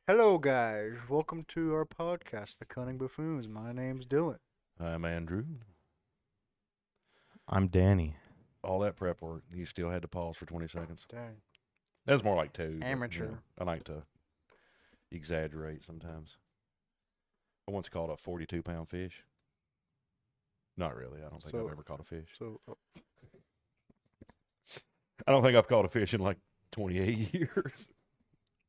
Hello, guys. Welcome to our podcast, The Cunning Buffoons. My name's Dylan. I'm Andrew. I'm Danny. All that prep work, you still had to pause for 20 seconds. Dang. That was more like two. but, Amateur. I like to exaggerate sometimes. I once caught a 42-pound fish. Not really. I don't think So- I've ever caught a fish. So, I don't think I've caught a fish in like 28 years.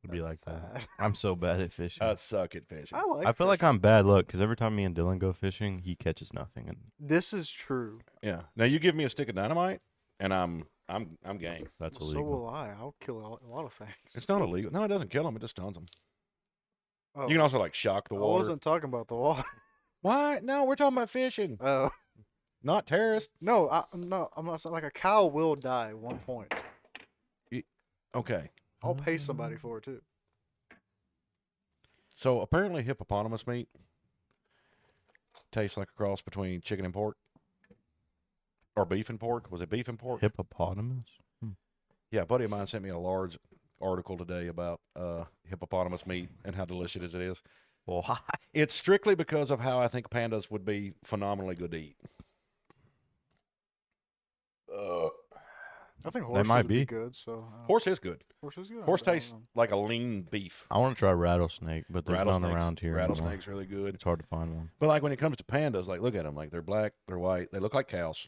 It'd be like that's that. sad. I'm so bad at fishing. I suck at fishing. I I feel like I'm bad luck because every time me and Dylan go fishing, he catches nothing. And This is true. Yeah. Now you give me a stick of dynamite, and I'm game. that's So illegal. will I. I'll kill a lot of things. It's not illegal. No, it doesn't kill them. It just stuns them. Oh, You can also like shock the I water. wasn't talking about the water. Why? No, we're talking about fishing, Oh. not terrorists. No, I'm not saying like a cow will die at one point. Okay. I'll pay somebody for it too. So apparently hippopotamus meat tastes like a cross between chicken and pork. Or beef and pork. Was it beef and pork? Hippopotamus? Yeah, a buddy of mine sent me a large article today about hippopotamus meat and how delicious it is. Why? It's strictly because of how I think pandas would be phenomenally good to eat. I think They horses might would be be. good. So Horse is good. horse is good. Horse I don't tastes know. like a lean beef. I want to try rattlesnake, but there's none around here anymore. Rattlesnake's really good. It's hard to find one. But like when it comes to pandas, like look at them. Like they're black, they're white, they look like cows.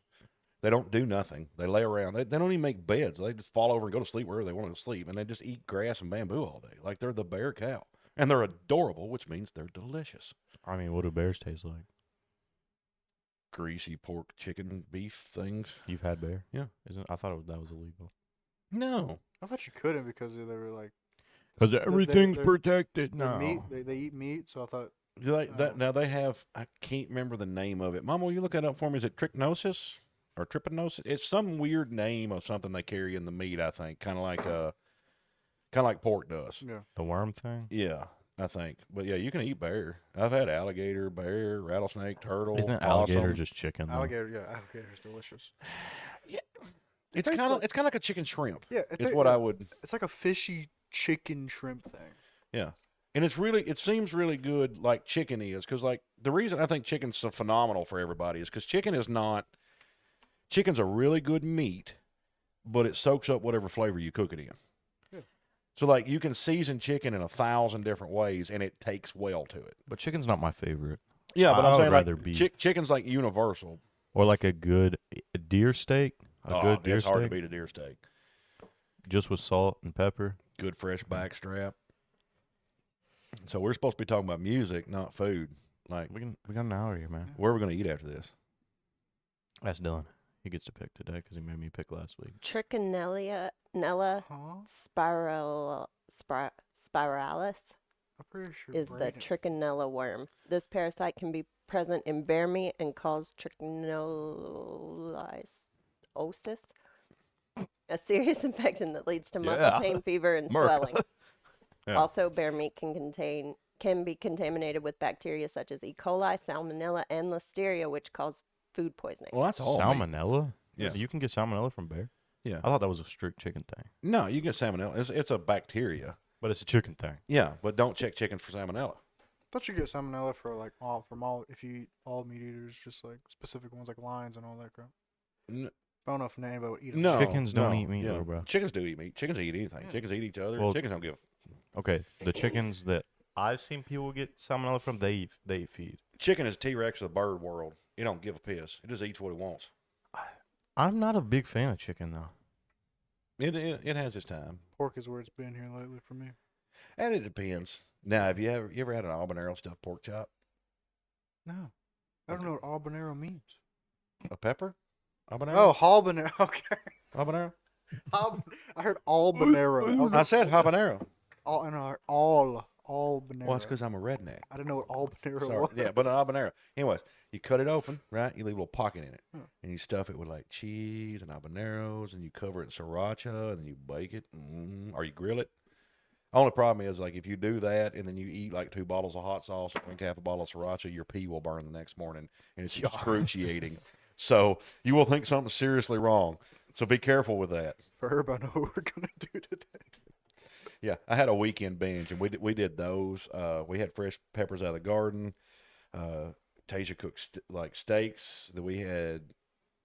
They don't do nothing. They lay around. They don't even make beds. They just fall over and go to sleep wherever they want to sleep, and they just eat grass and bamboo all day. Like they're the bear cow, and they're adorable, which means they're delicious. I mean, what do bears taste like? Greasy pork, chicken, beef things. You've had bear? Yeah. I thought that was illegal. No, I thought you couldn't because they were like. Because they're- everything's they're- protected they're now. meat. They eat meat, so I thought. Now they have. I can't remember the name of it. Mama, will you look that up for me? Is it trichnosis or trypanosis? It's some weird name of something they carry in the meat. I think kind of like pork does. Yeah. The worm thing? Yeah, I think. But yeah, you can eat bear. I've had alligator, bear, rattlesnake, turtle. Isn't alligator possum. just chicken? though? Alligator, yeah, alligator's delicious. It's tastes kind of like- like a chicken shrimp. Yeah, It's what I would. It's like a fishy chicken shrimp thing. Yeah, and it seems really good like chicken is because like the reason I think chicken's so phenomenal for everybody is because chicken's a really good meat, but it soaks up whatever flavor you cook it in. Yeah. So like you can season chicken in 1,000 different ways and it takes well to it. But chicken's not my favorite. Yeah, but I I'm would saying rather like beef. chicken's like universal. Or like a good deer steak. A good deer it's hard to steak. beat a deer steak. Just with salt and pepper. Good fresh backstrap. So we're supposed to be talking about music, not food. Like, We got an hour here, man. where are we going to eat after this? That's Dylan. He gets to pick today because he made me pick last week. Trichinella Huh? spiralis I'm pretty sure. is the Brayden- trichinella worm. This parasite can be present in bear meat and cause trichinolysis, a serious infection that leads to muscle Yeah. pain, fever, and Merc. swelling. Yeah. Also, bear meat can be contaminated with bacteria such as E. coli, salmonella, and listeria, which cause food poisoning. Well, that's all. meat. Salmonella? Yeah. You can get salmonella from bear? Yeah. I thought that was a strict chicken thing. No, you get salmonella. It's a bacteria. But it's a chicken thing. Yeah, but don't check chickens for salmonella. thought you get salmonella for like all if you eat all meat eaters, just like specific ones like lions and all that crap. N- I don't know if anybody would eat them. No, Chickens don't no, eat meat, yeah. though, bro. Chickens do eat meat. Chickens eat anything. Yeah. Chickens eat each other. Well- Chickens don't give. Okay, the chickens that I've seen people get salmonella from, they feed. Chicken is T-Rex of the bird world. It don't give a piss. It just eats what it wants. I'm not a big fan of chicken, though. It has its time, Pork is where it's been here lately for me. and it depends. Now, have you ever had an habanero stuffed pork chop? No, I don't know what habanero means. A pepper? Habanero? Oh, habanero. Okay, Habanero? I heard albanero. I was I like, said habanero. all, I know, I heard all albanero. Well, it's because I'm a redneck. I didn't know what albanero Sorry. was. Yeah, but an habanero. Anyways, you cut it open, right? You leave a little pocket in it, Hmm. and you stuff it with like cheese and habaneros, and you cover it in sriracha, and then you bake it, or you grill it. Only problem is like if you do that and then you eat like 2 bottles of hot sauce and drink half a bottle of sriracha, your pee will burn the next morning, and it's Yeah. excruciating. So you will think something's seriously wrong. So be careful with that. For Herb, I know what we're gonna do today. Yeah, I had a weekend binge, and we did those. We had fresh peppers out of the garden. Tasia cooked like steaks. That we had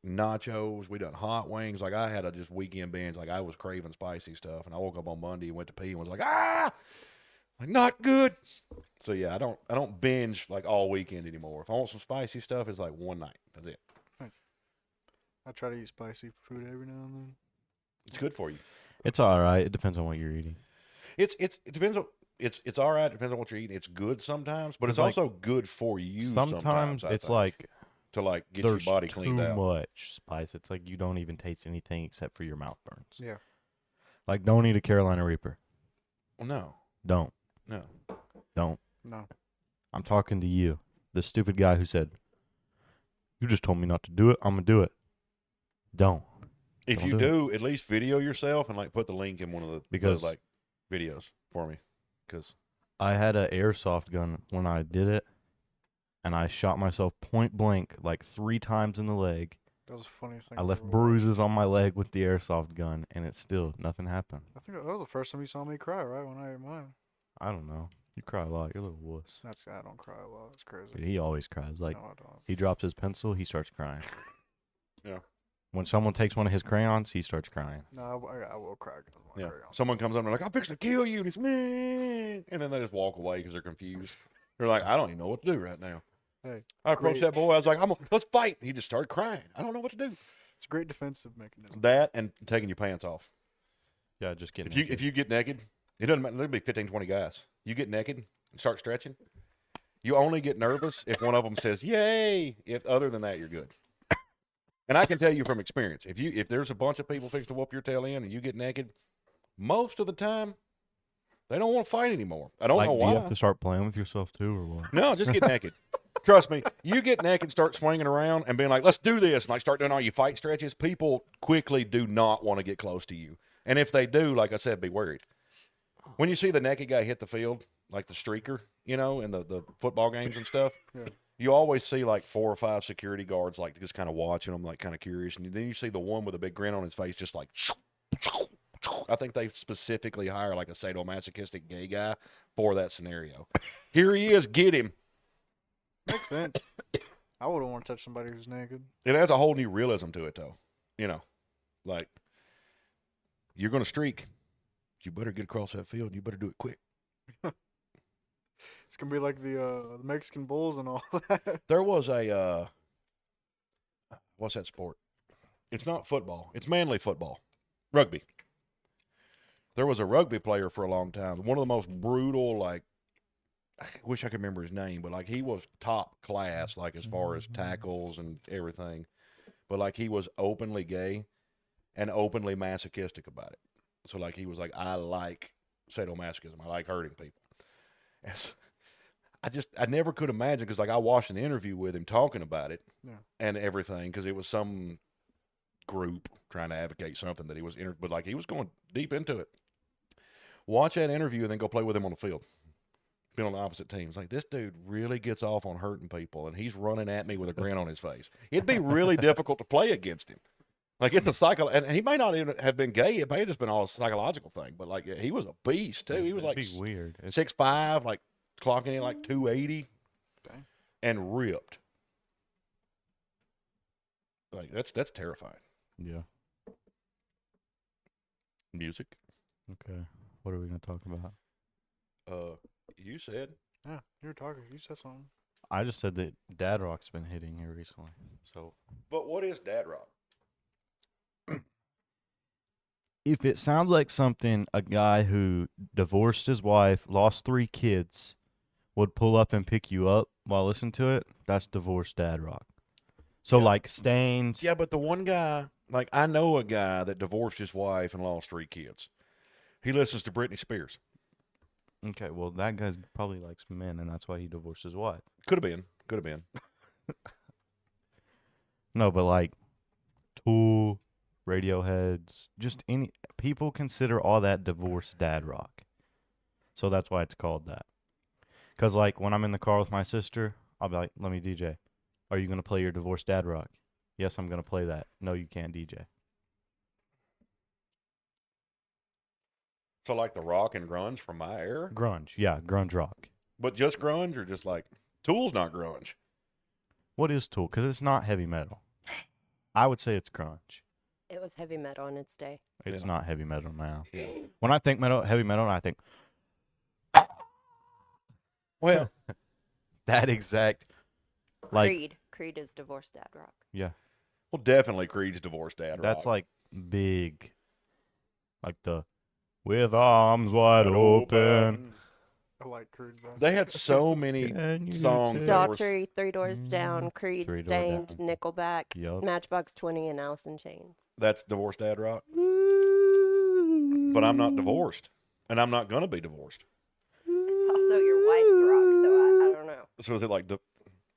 nachos. We done hot wings. Like I had a just weekend binge. Like I was craving spicy stuff, and I woke up on Monday and went to pee and was like, like not good. So yeah, I don't binge like all weekend anymore. If I want some spicy stuff, it's like one night. That's it. I try to eat spicy food every now and then. It's good for you. It's all right. It depends on what you're eating. It depends on it's all right. It depends on what you're eating. It's good sometimes, but it's Like, also good for you. Sometimes I it's think, like to like get there's your body cleaned too out. much spice. It's like you don't even taste anything except for your mouth burns. Yeah. Like don't eat a Carolina Reaper. Well, no, Don't. no. No. I'm talking to you, the stupid guy who said, "You just told me not to do it. I'm gonna do it." Don't. If Don't you do it. do, at least video yourself and like put the link in one of the Because- like videos for me, because I had an airsoft gun when I did it, and I shot myself point blank like 3 times in the leg. That was the funniest thing. I I've left ever watched. bruises on my leg with the airsoft gun, and it still nothing happened. I think that was the first time you saw me cry, right? When I ate mine. I don't know. You cry a lot. You're a little wuss. I don't cry a lot. It's crazy. Dude, he always cries. Like no, I don't. he drops his pencil, he starts crying. Yeah. When someone takes one of his crayons, he starts crying. No, I will cry. 'Cause I'm yeah, not very honest. someone comes up and they're like, "I'm fixing to kill you," and it's me, and then they just walk away because they're confused. They're like, "I don't even know what to do right now." Hey, I approached great. that boy. I was like, "Let's fight." He just started crying. I don't know what to do. It's a great defensive mechanism. That and taking your pants off. Yeah, just kidding. If you get naked, it doesn't matter. There'll be 15, 20 guys. You get naked and start stretching. You only get nervous if one of them says "Yay!" If other than that, you're good. And I can tell you from experience, if there's a bunch of people fixed to whoop your tail in and you get naked, most of the time they don't want to fight anymore. I don't like, know do you why. have to start playing with yourself too, or what? No, just get naked. Trust me, you get naked, start swinging around, and being like, "Let's do this," and like start doing all your fight stretches. People quickly do not want to get close to you, and if they do, like I said, be worried. When you see the naked guy hit the field, like the streaker, in the football games and stuff, Yeah. you always see like 4 or 5 security guards like just kind of watching them, like kind of curious, and then you see the one with a big grin on his face, just like. I think they specifically hire like a sadomasochistic gay guy for that scenario. Here he is, get him. Makes sense. I wouldn't want to touch somebody who's naked. It adds a whole new realism to it, though. Like you're going to streak. You better get across that field. You better do it quick. It's gonna be like the Mexican Bulls and all that. There was a what's that sport? It's not football. It's manly football, rugby. There was a rugby player for a long time. One of the most brutal, like I wish I could remember his name, but like he was top class, like as far as tackles and everything. But like he was openly gay and openly masochistic about it. So like he was like, I like sadomasochism. I like hurting people. And so I never could imagine, because like I watched an interview with him talking about it and everything, because it was some group trying to advocate something that he was but like he was going deep into it. Watch that interview and then go play with him on the field. Been on the opposite teams. Like, this dude really gets off on hurting people, and he's running at me with a grin on his face. It'd be really difficult to play against him. Like, it's a and he may not even have been gay. It may have just been all a psychological thing. But like, he was a beast too. He was like It'd be weird. 6'5", like clocking in like 280, Dang. and ripped. Like that's terrifying. Yeah. Music. Okay. What are we gonna talk about? You said. Yeah, you were talking. You said something. I just said that Dad Rock's been hitting here recently. So But what is dad rock? if it sounds like something a guy who divorced his wife, lost 3 kids, would pull up and pick you up while listening to it, that's divorced Dad Rock. So Yeah. like Stains. Yeah, but the one guy, like I know a guy that divorced his wife and lost 3 kids. He listens to Britney Spears. Okay, well that guy probably likes men, and that's why he divorced his wife. Could have been. No, but like Tool, Radioheads, just any people consider all that divorced Dad Rock. So that's why it's called that. Cause like when I'm in the car with my sister, I'll be like, "Let me DJ. Are you gonna play your divorced Dad Rock?" "Yes, I'm gonna play that." "No, you can't DJ." So like the rock and grunge from my era, Grunge, yeah, grunge rock. but just grunge or just like Tool's not grunge. What is Tool? Because it's not heavy metal. I would say it's grunge. It was heavy metal in its day. It's Yeah. not heavy metal now. Yeah. When I think heavy metal, I think Well, that exact, like, Creed. Creed is divorced dad rock. yeah, well, definitely Creed's divorced dad rock. that's like big, like the with arms wide open. I like Creed. Bro. They had so many Can you songs take- that were Daughtry, Three Doors Down, Creed, Three Door Stained, Down. Nickelback, Yup. Matchbox 20, and Alice in Chains. that's divorced dad rock. But I'm not divorced, and I'm not gonna be divorced. It's also your wife's rock, so I don't know. So is it like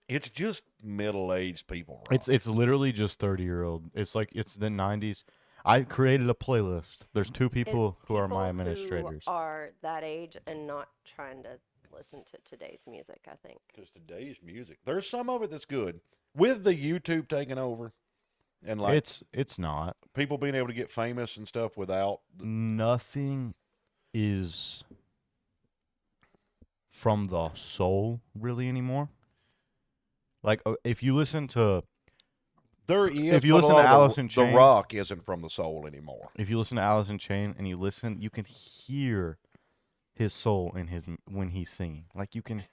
it's just middle-aged people rock. It's literally just 30-year-old. It's like it's the 90s. I created a playlist. There's two people It's who are my people administrators. Who are that age and not trying to listen to today's music, I think. Because today's music, there's some of it that's good. With the YouTube taking over, and like It's not. people being able to get famous and stuff without. Nothing is from the soul really anymore. Like if you listen to There is. If you but a listen to lot of Alice in the Chains- rock isn't from the soul anymore. Alice in Chains and you listen, you can hear his soul in his when he's singing. Like you can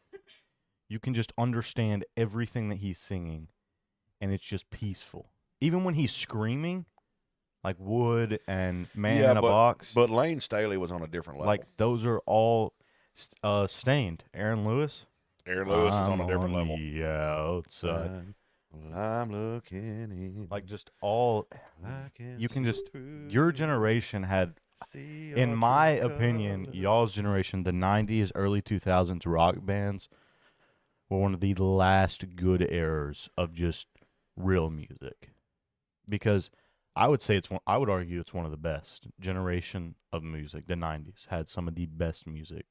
just understand everything that he's singing, and it's just peaceful. Even when he's screaming, like Wood and Man in a Box, But Lane Staley was on a different level. like those are all Stained. Aaron Lewis. Aaron Lewis is on a different level. Yeah, outside. Well, I'm looking in. Like just all. I can You can see just. through Your you, generation had, see in your my true opinion, colors. y'all's generation, the 90s, early 2000s rock bands were one of the last good eras of just real music. Because I would say I would argue it's one of the best generation of music. The 90s had some of the best music.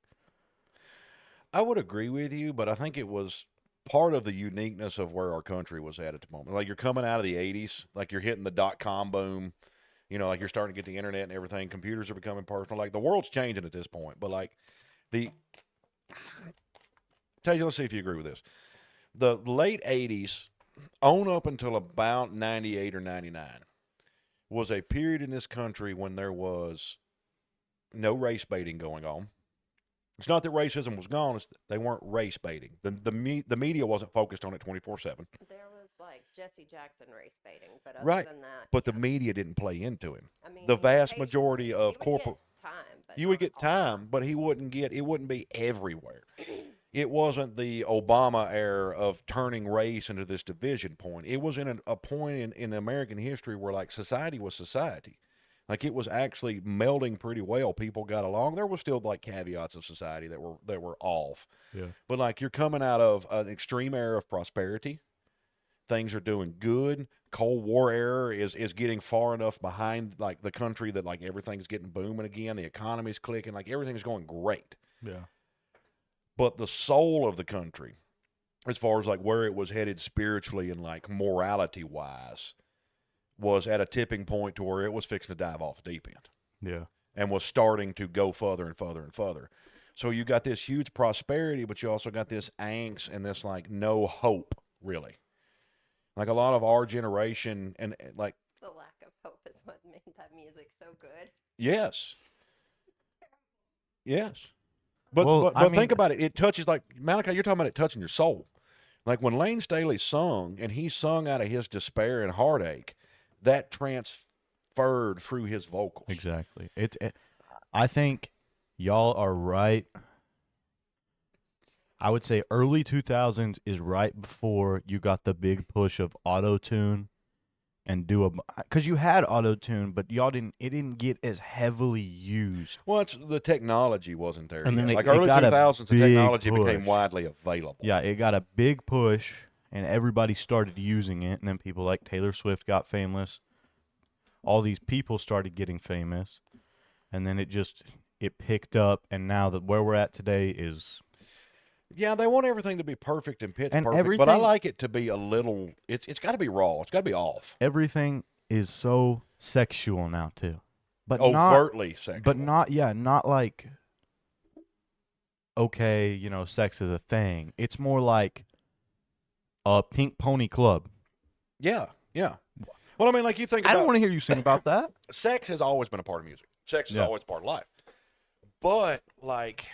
I would agree with you, but I think it was part of the uniqueness of where our country was at the moment. Like you're coming out of the 80s, like you're hitting the .com boom, you know, like you're starting to get the internet and everything. Computers are becoming personal. Like the world's changing at this point, but like let's see if you agree with this. The late 80s on up until about 98 or 99 was a period in this country when there was no race baiting going on. It's not that racism was gone; it's that they weren't race baiting. The media wasn't focused on it 24/7. There was like Jesse Jackson race baiting, but other Right. than that, But the media didn't play into him. I mean, the vast occasionally majority of he would corporate get time, but you would not get all the time, but it wouldn't be everywhere. It wasn't the Obama era of turning race into this division point. It was in a point in American history where like society was society. Like it was actually melding pretty well. People got along. There was still like caveats of society that were off. Yeah. But like you're coming out of an extreme era of prosperity. Things are doing good. Cold War era is getting far enough behind like the country that like everything's getting booming again. The economy's clicking. Like everything's going great. Yeah. But the soul of the country, as far as like where it was headed spiritually and like morality wise, was at a tipping point to where it was fixing to dive off the deep end Yeah. and was starting to go further and further and further. So you got this huge prosperity, but you also got this angst and this like no hope, really. Like a lot of our generation and like, the lack of hope is what made that music so good. yes. Yes. But, Well, but I think mean- about it. It touches like, Malachi, you're talking about it touching your soul. Like when Lane Staley sung and he sung out of his despair and heartache, that transferred through his vocals. Exactly. I think y'all are right. I would say early 2000s is right before you got the big push of auto-tune and because you had auto-tune, but it didn't get as heavily used. Well, the technology wasn't there. And yet. then it like early got a 2000s, the big technology became push. widely available. Yeah, it got a big push and everybody started using it, and then people like Taylor Swift got famous. All these people started getting famous, and then it picked up, and now that where we're at today is Yeah, they want everything to be perfect and pitch And perfect, but I everything- like it to be a little. It's got to be raw. It's got to be off. everything is so sexual now too. but not, overtly sexual. but not like, okay, sex is a thing. It's more like a Pink Pony Club. Yeah. Well, I mean, like you think I about don't want to hear you sing about that. sex has always been a part of music. Sex is Yeah. always part of life. But like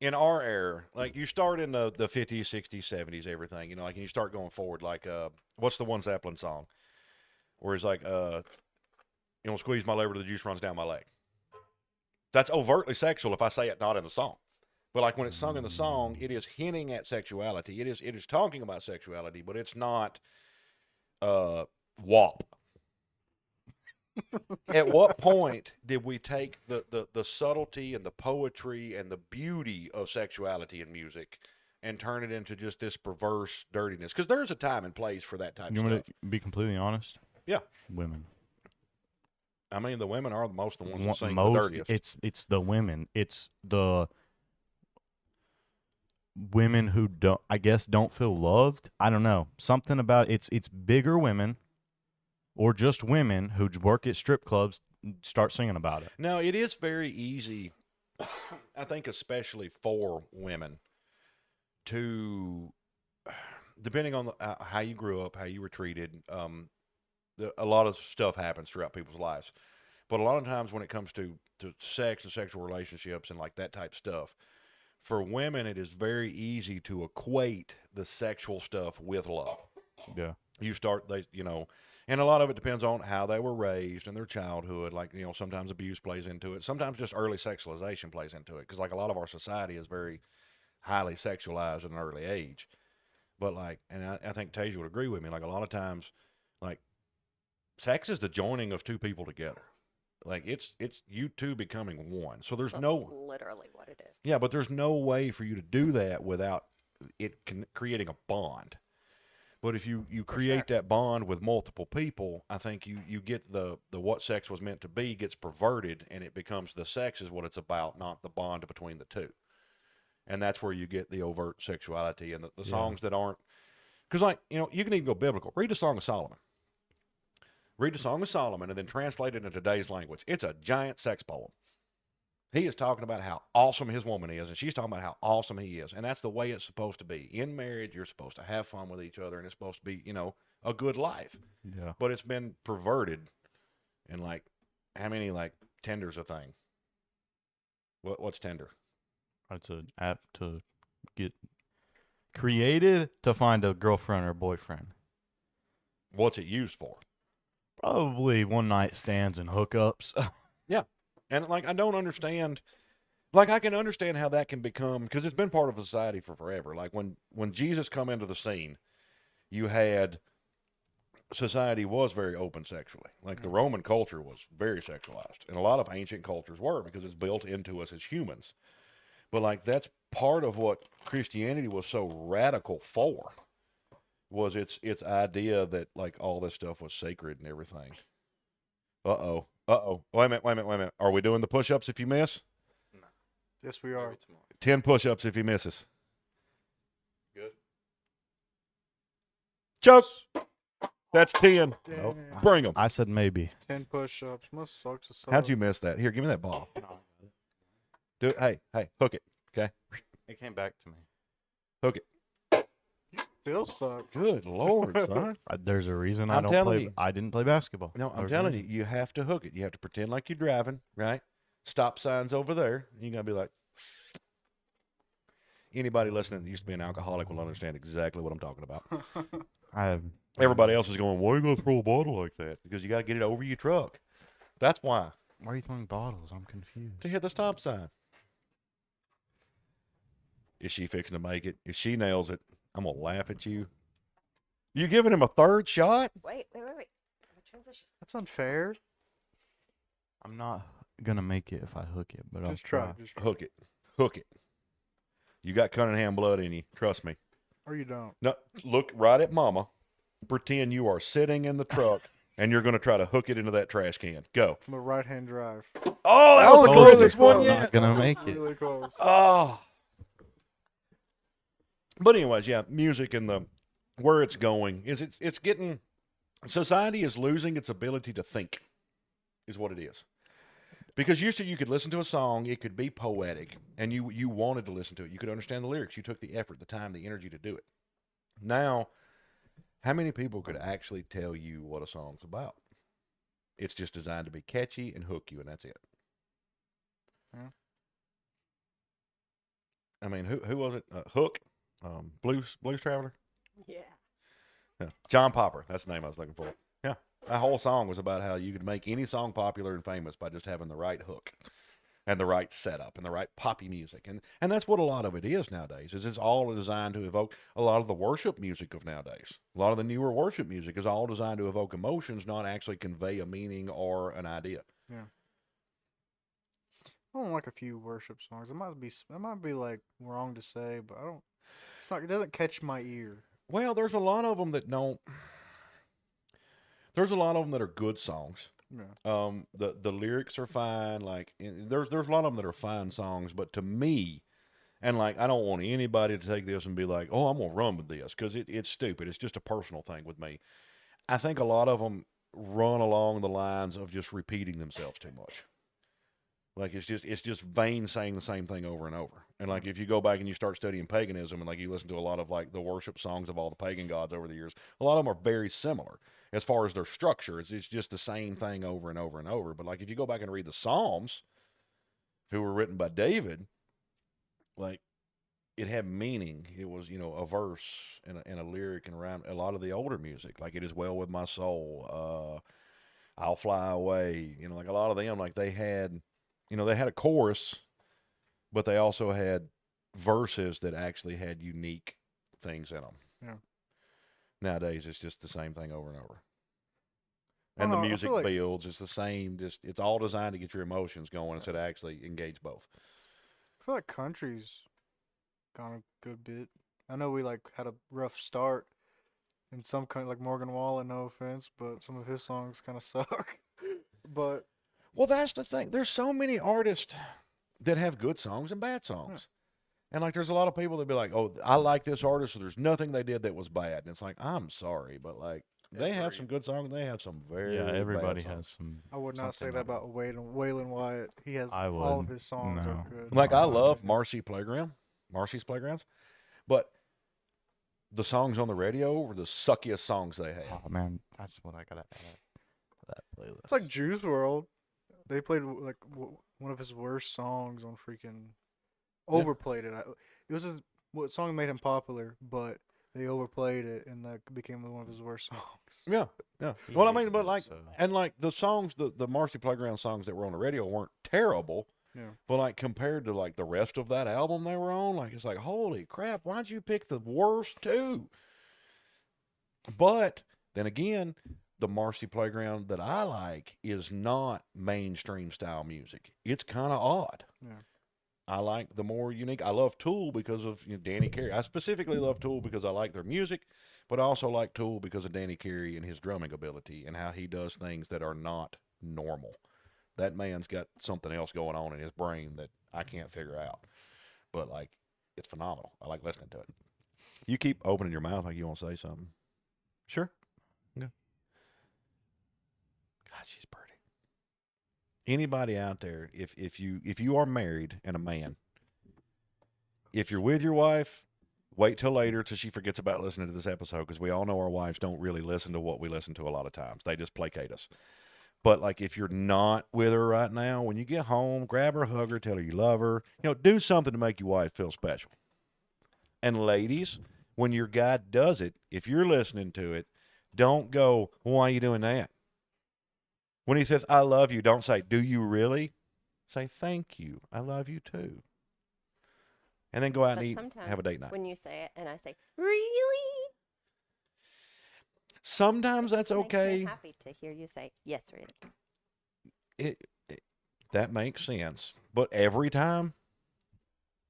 in our era, like you start in the 50s, 60s, 70s, everything, like and you start going forward, like what's the one Zeppelin song? Where it's like squeeze my lever till the juice runs down my leg. That's overtly sexual if I say it not in the song. But like when it's sung in the song, it is hinting at sexuality. It is talking about sexuality, but it's not WAP. At what point did we take the subtlety and the poetry and the beauty of sexuality in music and turn it into just this perverse dirtiness? Because there's a time and place for that type You of want stuff. me to be completely honest? Yeah. Women. I mean, the women are the ones that sing the Most, dirtiest. it's the women. It's the women who don't feel loved. I don't know. Something about it's bigger women or just women who work at strip clubs start singing about it. Now, it is very easy, I think, especially for women, to, depending on how you grew up, how you were treated, a lot of stuff happens throughout people's lives. But a lot of times when it comes to sex and sexual relationships and like that type stuff, for women, it is very easy to equate the sexual stuff with love. Yeah. You start, and a lot of it depends on how they were raised and their childhood. Like, sometimes abuse plays into it. Sometimes just early sexualization plays into it. Because, like, a lot of our society is very highly sexualized at an early age. But, like, and I think Tasia would agree with me, like, a lot of times, like, sex is the joining of two people together. Like, it's you two becoming one. So there's That's literally what it is. Yeah, but there's no way for you to do that without it creating a bond. But if you create that bond with multiple people, I think you get the what sex was meant to be gets perverted, and it becomes the sex is what it's about, not the bond between the two. And that's where you get the overt sexuality and the songs that aren't. Because, like, you can even go biblical. Read the Song of Solomon. Read the Song of Solomon and then translate it into today's language. It's a giant sex poem. He is talking about how awesome his woman is, and she's talking about how awesome he is. And that's the way it's supposed to be. In marriage, you're supposed to have fun with each other, and it's supposed to be, a good life. Yeah. But it's been perverted. And, like, how many, like, Tinder's a thing? What's Tinder? It's an app to get created to find a girlfriend or boyfriend. What's it used for? Probably one night stands and hookups. Yeah. And, like, I don't understand. Like, I can understand how that can become, because it's been part of society for forever. Like, when Jesus come into the scene, you had, society was very open sexually. Like, the Roman culture was very sexualized. And a lot of ancient cultures were, because it's built into us as humans. But, like, that's part of what Christianity was so radical for, was its idea that, like, all this stuff was sacred and everything. Uh-oh. Wait a minute. Are we doing the push-ups if you miss? Yes, we are. 10 push-ups if he misses. Good. Choke. That's 10. Damn. Bring them. I said maybe. 10 push-ups. Must suck to suck. How'd you miss that? Here, give me that ball. Do it. Hey, hook it. Okay? It came back to me. Hook it. Still suck. Good Lord, son. There's a reason I'm telling you. I didn't play basketball. No, I'm There's a telling you, reason. you have to hook it. You have to pretend like you're driving, right? Stop signs over there. You're going to be like, anybody listening that used to be an alcoholic will understand exactly what I'm talking about. I have. Everybody else is going, why are you going to throw a bottle like that? Because you got to get it over your truck. That's why. Why are you throwing bottles? I'm confused. To hit the stop sign. Is she fixing to make it? If she nails it, I'm going to laugh at you. You giving him a third shot? Wait. Transition. That's unfair. I'm not gonna make it if I hook it, but Just try. Just try. Hook it. Hook it. You got Cunningham blood in you. Trust me. Or you don't. No, look right at Mama. Pretend you are sitting in the truck and you're going to try to hook it into that trash can. Go. From a right-hand drive. Oh, that was was the the closest closest one one. yet. not gonna make it. Really close. Oh. But anyways, yeah, music and where it's going is it's getting, society is losing its ability to think. is what it is. Because used to you could listen to a song, it could be poetic, and you wanted to listen to it. You could understand the lyrics. You took the effort, the time, the energy to do it. Now, how many people could actually tell you what a song's about? It's just designed to be catchy and hook you, and that's it. Yeah. I mean, who was it? Hook, Blues Traveler. Yeah. Yeah. John Popper. That's the name I was looking for. Yeah. That whole song was about how you could make any song popular and famous by just having the right hook and the right setup and the right poppy music. And that's what a lot of it is nowadays, is it's all designed to evoke a lot of the worship music of nowadays. A lot of the newer worship music is all designed to evoke emotions, not actually convey a meaning or an idea. Yeah. I don't like a few worship songs. It might be like wrong to say, but I don't. It's not. It doesn't catch my ear. Well, there's a lot of them that don't. There's a lot of them that are good songs. Yeah. The lyrics are fine. Like there's a lot of them that are fine songs, but to me, and like I don't want anybody to take this and be like, oh, I'm gonna run with this because it's stupid. It's just a personal thing with me. I think a lot of them run along the lines of just repeating themselves too much. Like it's just vain saying the same thing over and over. And like if you go back and you start studying paganism and like you listen to a lot of like the worship songs of all the pagan gods over the years, a lot of them are very similar as far as their structure. It's just the same thing over and over and over. But like if you go back and read the Psalms, who were written by David, like it had meaning. It was, a verse and a lyric and a rhyme. A lot of the older music, like "It Is Well With My Soul," "I'll Fly Away," like a lot of them, like they had a chorus, but they also had verses that actually had unique things in them. Yeah. Nowadays, it's just the same thing over and over. I And don't the know, I music feel like- builds. It's the same. It's all designed to get your emotions going instead of actually engage both. I feel like country's gone a good bit. I know we like had a rough start in some kind, like Morgan Wallen. No offense, but some of his songs kind of suck. But Well, that's the thing. There's so many artists that have good songs and bad songs. And like there's a lot of people that be like, "Oh, I like this artist, so there's nothing they did that was bad." And it's like, I'm sorry, but like they have some good songs and they have some very Yeah, everybody bad songs. has some. I would not say something that on about Waylon Wyatt. He has I all of would. his songs No. are good. Like I Oh, love yeah. Marcy's Playgrounds, but the songs on the radio were the suckiest songs they had. Oh man, that's what I gotta add to that playlist. It's like Juice World. They played like one of his worst songs on freaking. Yeah. Overplayed it. It was what song made him popular, but they overplayed it and that became one of his worst songs. Yeah. He Well, I hated mean, but it, like, so- and like the songs, the Marcy Playground songs that were on the radio weren't terrible. Yeah. But like compared to like the rest of that album they were on, like it's like, holy crap, why'd you pick the worst two? But then again, the Marcy Playground that I like is not mainstream style music. It's kind of odd. Yeah. I like the more unique. I love Tool because of Danny Carey. I specifically love Tool because I like their music, but I also like Tool because of Danny Carey and his drumming ability and how he does things that are not normal. That man's got something else going on in his brain that I can't figure out. But like, it's phenomenal. I like listening to it. You keep opening your mouth like you want to say something. Sure. Okay. God, she's pretty. Anybody out there, if you are married and a man, if you're with your wife, wait till later till she forgets about listening to this episode because we all know our wives don't really listen to what we listen to a lot of times. They just placate us. But like if you're not with her right now, when you get home, grab her, hug her, tell her you love her. Do something to make your wife feel special. And ladies, when your guy does it, if you're listening to it, don't go, well, why are you doing that? When he says, I love you, don't say, do you really? Say, thank you. I love you too. And then go out But and eat, sometimes have a date night. when you say it and I say, really? Sometimes that's Makes me okay. happy to hear you say, yes, really. That makes sense. But every time,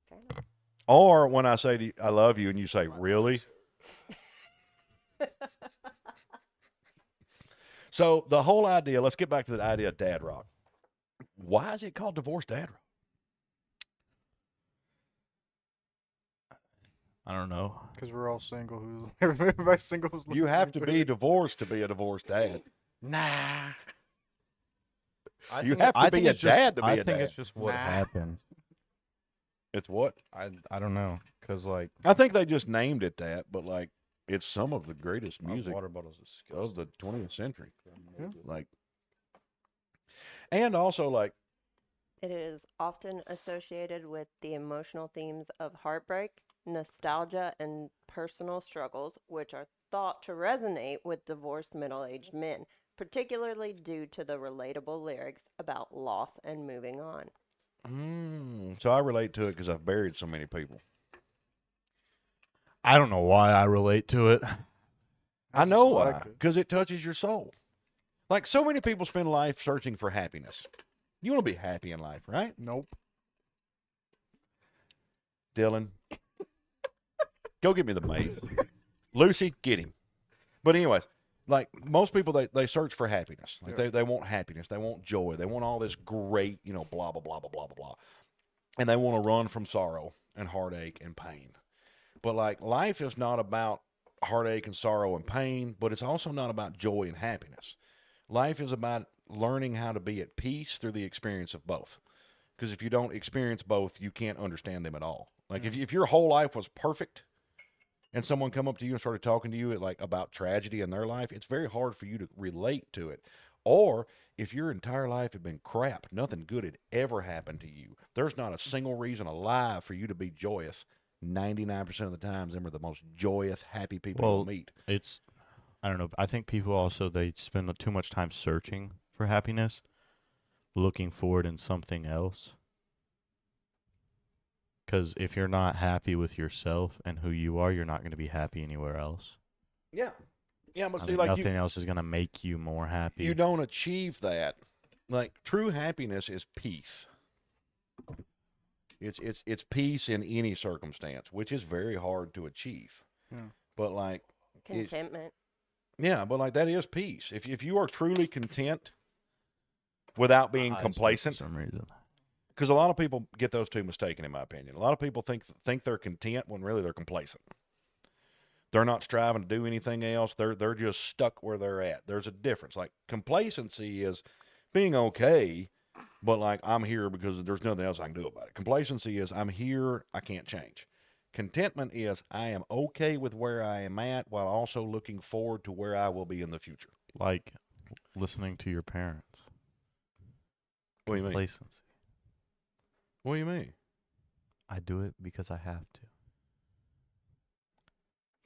Fair enough. or when I say, I love you, and you say, really? So the whole idea, let's get back to the idea of dad rock. Why is it called divorced dad rock? I don't know. Because we're all single. Everybody's single. Who's You have to listening be it. divorced to be a divorced dad. Nah. You have to be a dad to be I a think dad. it's just what Nah. happened. It's what? I don't know, cause like I think they just named it that, but like it's some of the greatest my music water bottle's of disgusting. the 20th century. Yeah. Like, and also like, It is often associated with the emotional themes of heartbreak, nostalgia, and personal struggles, which are thought to resonate with divorced middle-aged men, particularly due to the relatable lyrics about loss and moving on. so I relate to it because I've buried so many people. I don't know why I relate to it. I know just why, like it. because it touches your soul. Like so many people spend life searching for happiness. You want to be happy in life, right? Nope. Dylan, go get me the maid. Lucy, get him. But anyways, like most people, they search for happiness. Like Yeah. they want happiness. They want joy. They want all this great, blah, blah, blah, blah, blah, blah, blah. And they want to run from sorrow and heartache and pain. But like life is not about heartache and sorrow and pain, but it's also not about joy and happiness. Life is about learning how to be at peace through the experience of both. Because if you don't experience both, you can't understand them at all. Like if your whole life was perfect and someone come up to you and started talking to you about tragedy in their life, it's very hard for you to relate to it. Or if your entire life had been crap, nothing good had ever happened to you, there's not a single reason alive for you to be joyous. 99% of the times, them are the most joyous, happy people you'll meet. It's I don't know. I think people also they spend too much time searching for happiness, looking for it in something else. Because if you're not happy with yourself and who you are, you're not going to be happy anywhere else. Yeah. Yeah, but I see, mean, like nothing else is going to make you more happy. you don't achieve that. Like true happiness is peace. It's peace in any circumstance, which is very hard to achieve. Yeah. But like Contentment. yeah, but like that is peace. If you are truly content without being I complacent, for some reason. because a lot of people get those two mistaken, in my opinion. A lot of people think they're content when really they're complacent. They're not striving to do anything else. They're just stuck where they're at. There's a difference. Like complacency is being okay, but like I'm here because there's nothing else I can do about it. Complacency is I'm here, I can't change. Contentment is I am okay with where I am at while also looking forward to where I will be in the future. Like listening to your parents. What do you mean? Complacency. What do you mean? I do it because I have to.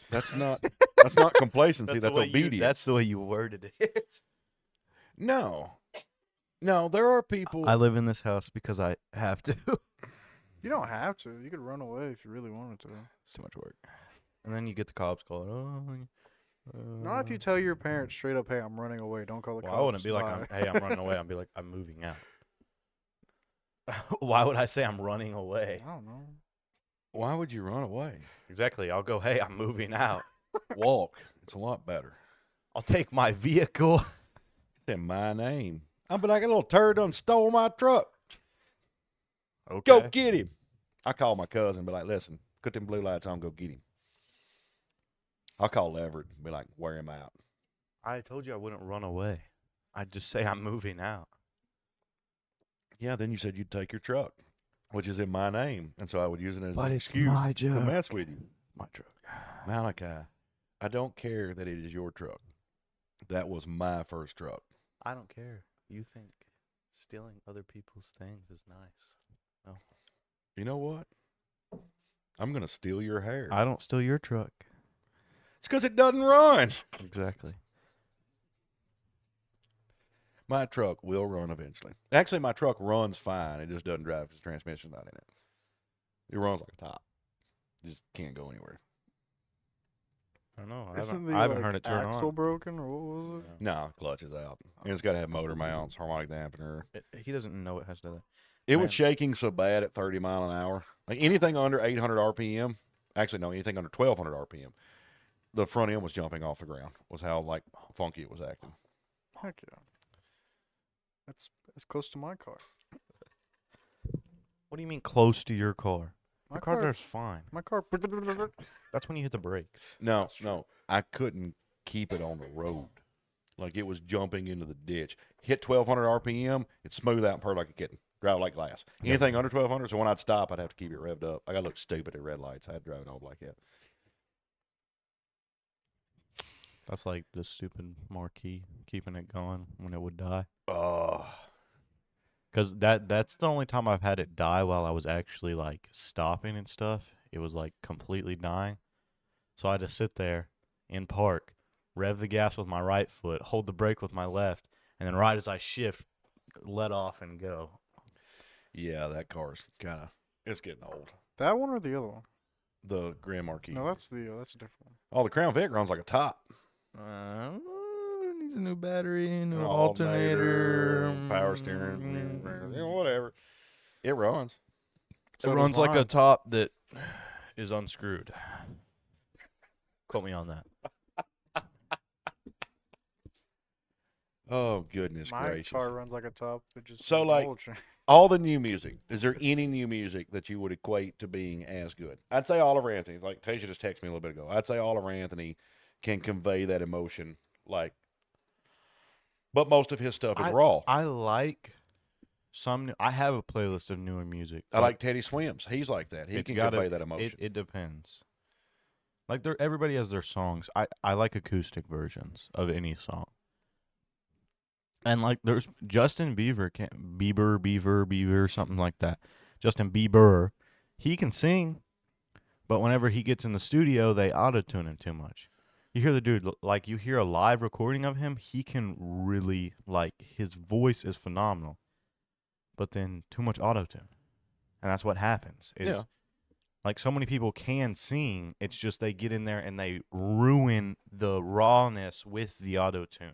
That's not complacency. That's obedience. That's the way you worded it. No, there are people. I live in this house because I have to. You don't have to. You could run away if you really wanted to. It's too much work. And then you get the cops calling. Not if you tell your parents straight up, "Hey, I'm running away." Don't call the cops. I wouldn't be like, Bye. "Hey, I'm running away." I'd be like, "I'm moving out." Why would I say I'm running away? I don't know. Why would you run away? Exactly. I'll go, "Hey, I'm moving out." Walk. It's a lot better. I'll take my vehicle. It's in my name. I'll be like a little turd done stole my truck. Okay. Go get him. I call my cousin and be like, listen, put them blue lights on, go get him. I'll call Everett and be like, wear him out. I told you I wouldn't run away. I'd just say I'm moving out. Yeah, then you said you'd take your truck, which is in my name. And so I would use it as But an it's excuse my to truck. mess with you. My truck. Malachi, I don't care that it is your truck. That was my first truck. I don't care. You think stealing other people's things is nice. No. You know what? I'm going to steal your hair. I don't steal your truck. It's because it doesn't run. Exactly. My truck will run eventually. Actually, my truck runs fine. It just doesn't drive because the transmission's not in it. It runs like a top. Just can't go anywhere. I don't know. Isn't I haven't the heard it turn axle on. broken or what was it? No, clutch is out. And it's got to have motor mounts, harmonic dampener. He doesn't know it has to do that. It Man. was shaking so bad at 30 mile an hour. Like anything under 800 RPM, actually no, anything under 1200 RPM, the front end was jumping off the ground. Was how like funky it was acting. Heck yeah. That's close to my car. What do you mean close to your car? My Your car car. drives fine. My car. That's when you hit the brakes. No, I couldn't keep it on the road. Like it was jumping into the ditch. Hit 1,200 RPM, it's smooth out and purr like a kitten. Drive like glass. Anything under 1,200, so when I'd stop, I'd have to keep it revved up. I got to look stupid at red lights. I had to drive it home like that. That's like the stupid marquee, keeping it going when it would die. Oh, Because that's the only time I've had it die while I was actually, like, stopping and stuff. It was, like, completely dying. So I had to sit there in park, rev the gas with my right foot, hold the brake with my left, and then right as I shift, let off and go. yeah, that car's kind of, it's getting old. That one or the other one? The Grand Marquis. No, that's a different one. Oh, the Crown Vic runs like a top. Needs a new battery, new An alternator, power steering, whatever. It runs. So it does runs like a mine. top that is unscrewed. Quote me on that. Oh, goodness My gracious. car runs like a top. It just So, like, oil change. all the new music, is there any new music that you would equate to being as good? I'd say Oliver Anthony. Like Tasia just texted me a little bit ago. I'd say Oliver Anthony can convey that emotion, like, but most of his stuff is raw. I like some new, I have a playlist of newer music. I like Teddy Swims. He's like that. He It's can gotta- convey that emotion. It depends. Like everybody has their songs. I like acoustic versions of any song. And like there's Justin Bieber, something like that. Justin Bieber, he can sing, but whenever he gets in the studio, they auto-tune him too much. You hear the dude, like you hear a live recording of him, he can really, like, his voice is phenomenal, but then too much auto-tune. And that's what happens. Yeah. Like so many people can sing, it's just they get in there and they ruin the rawness with the auto-tune.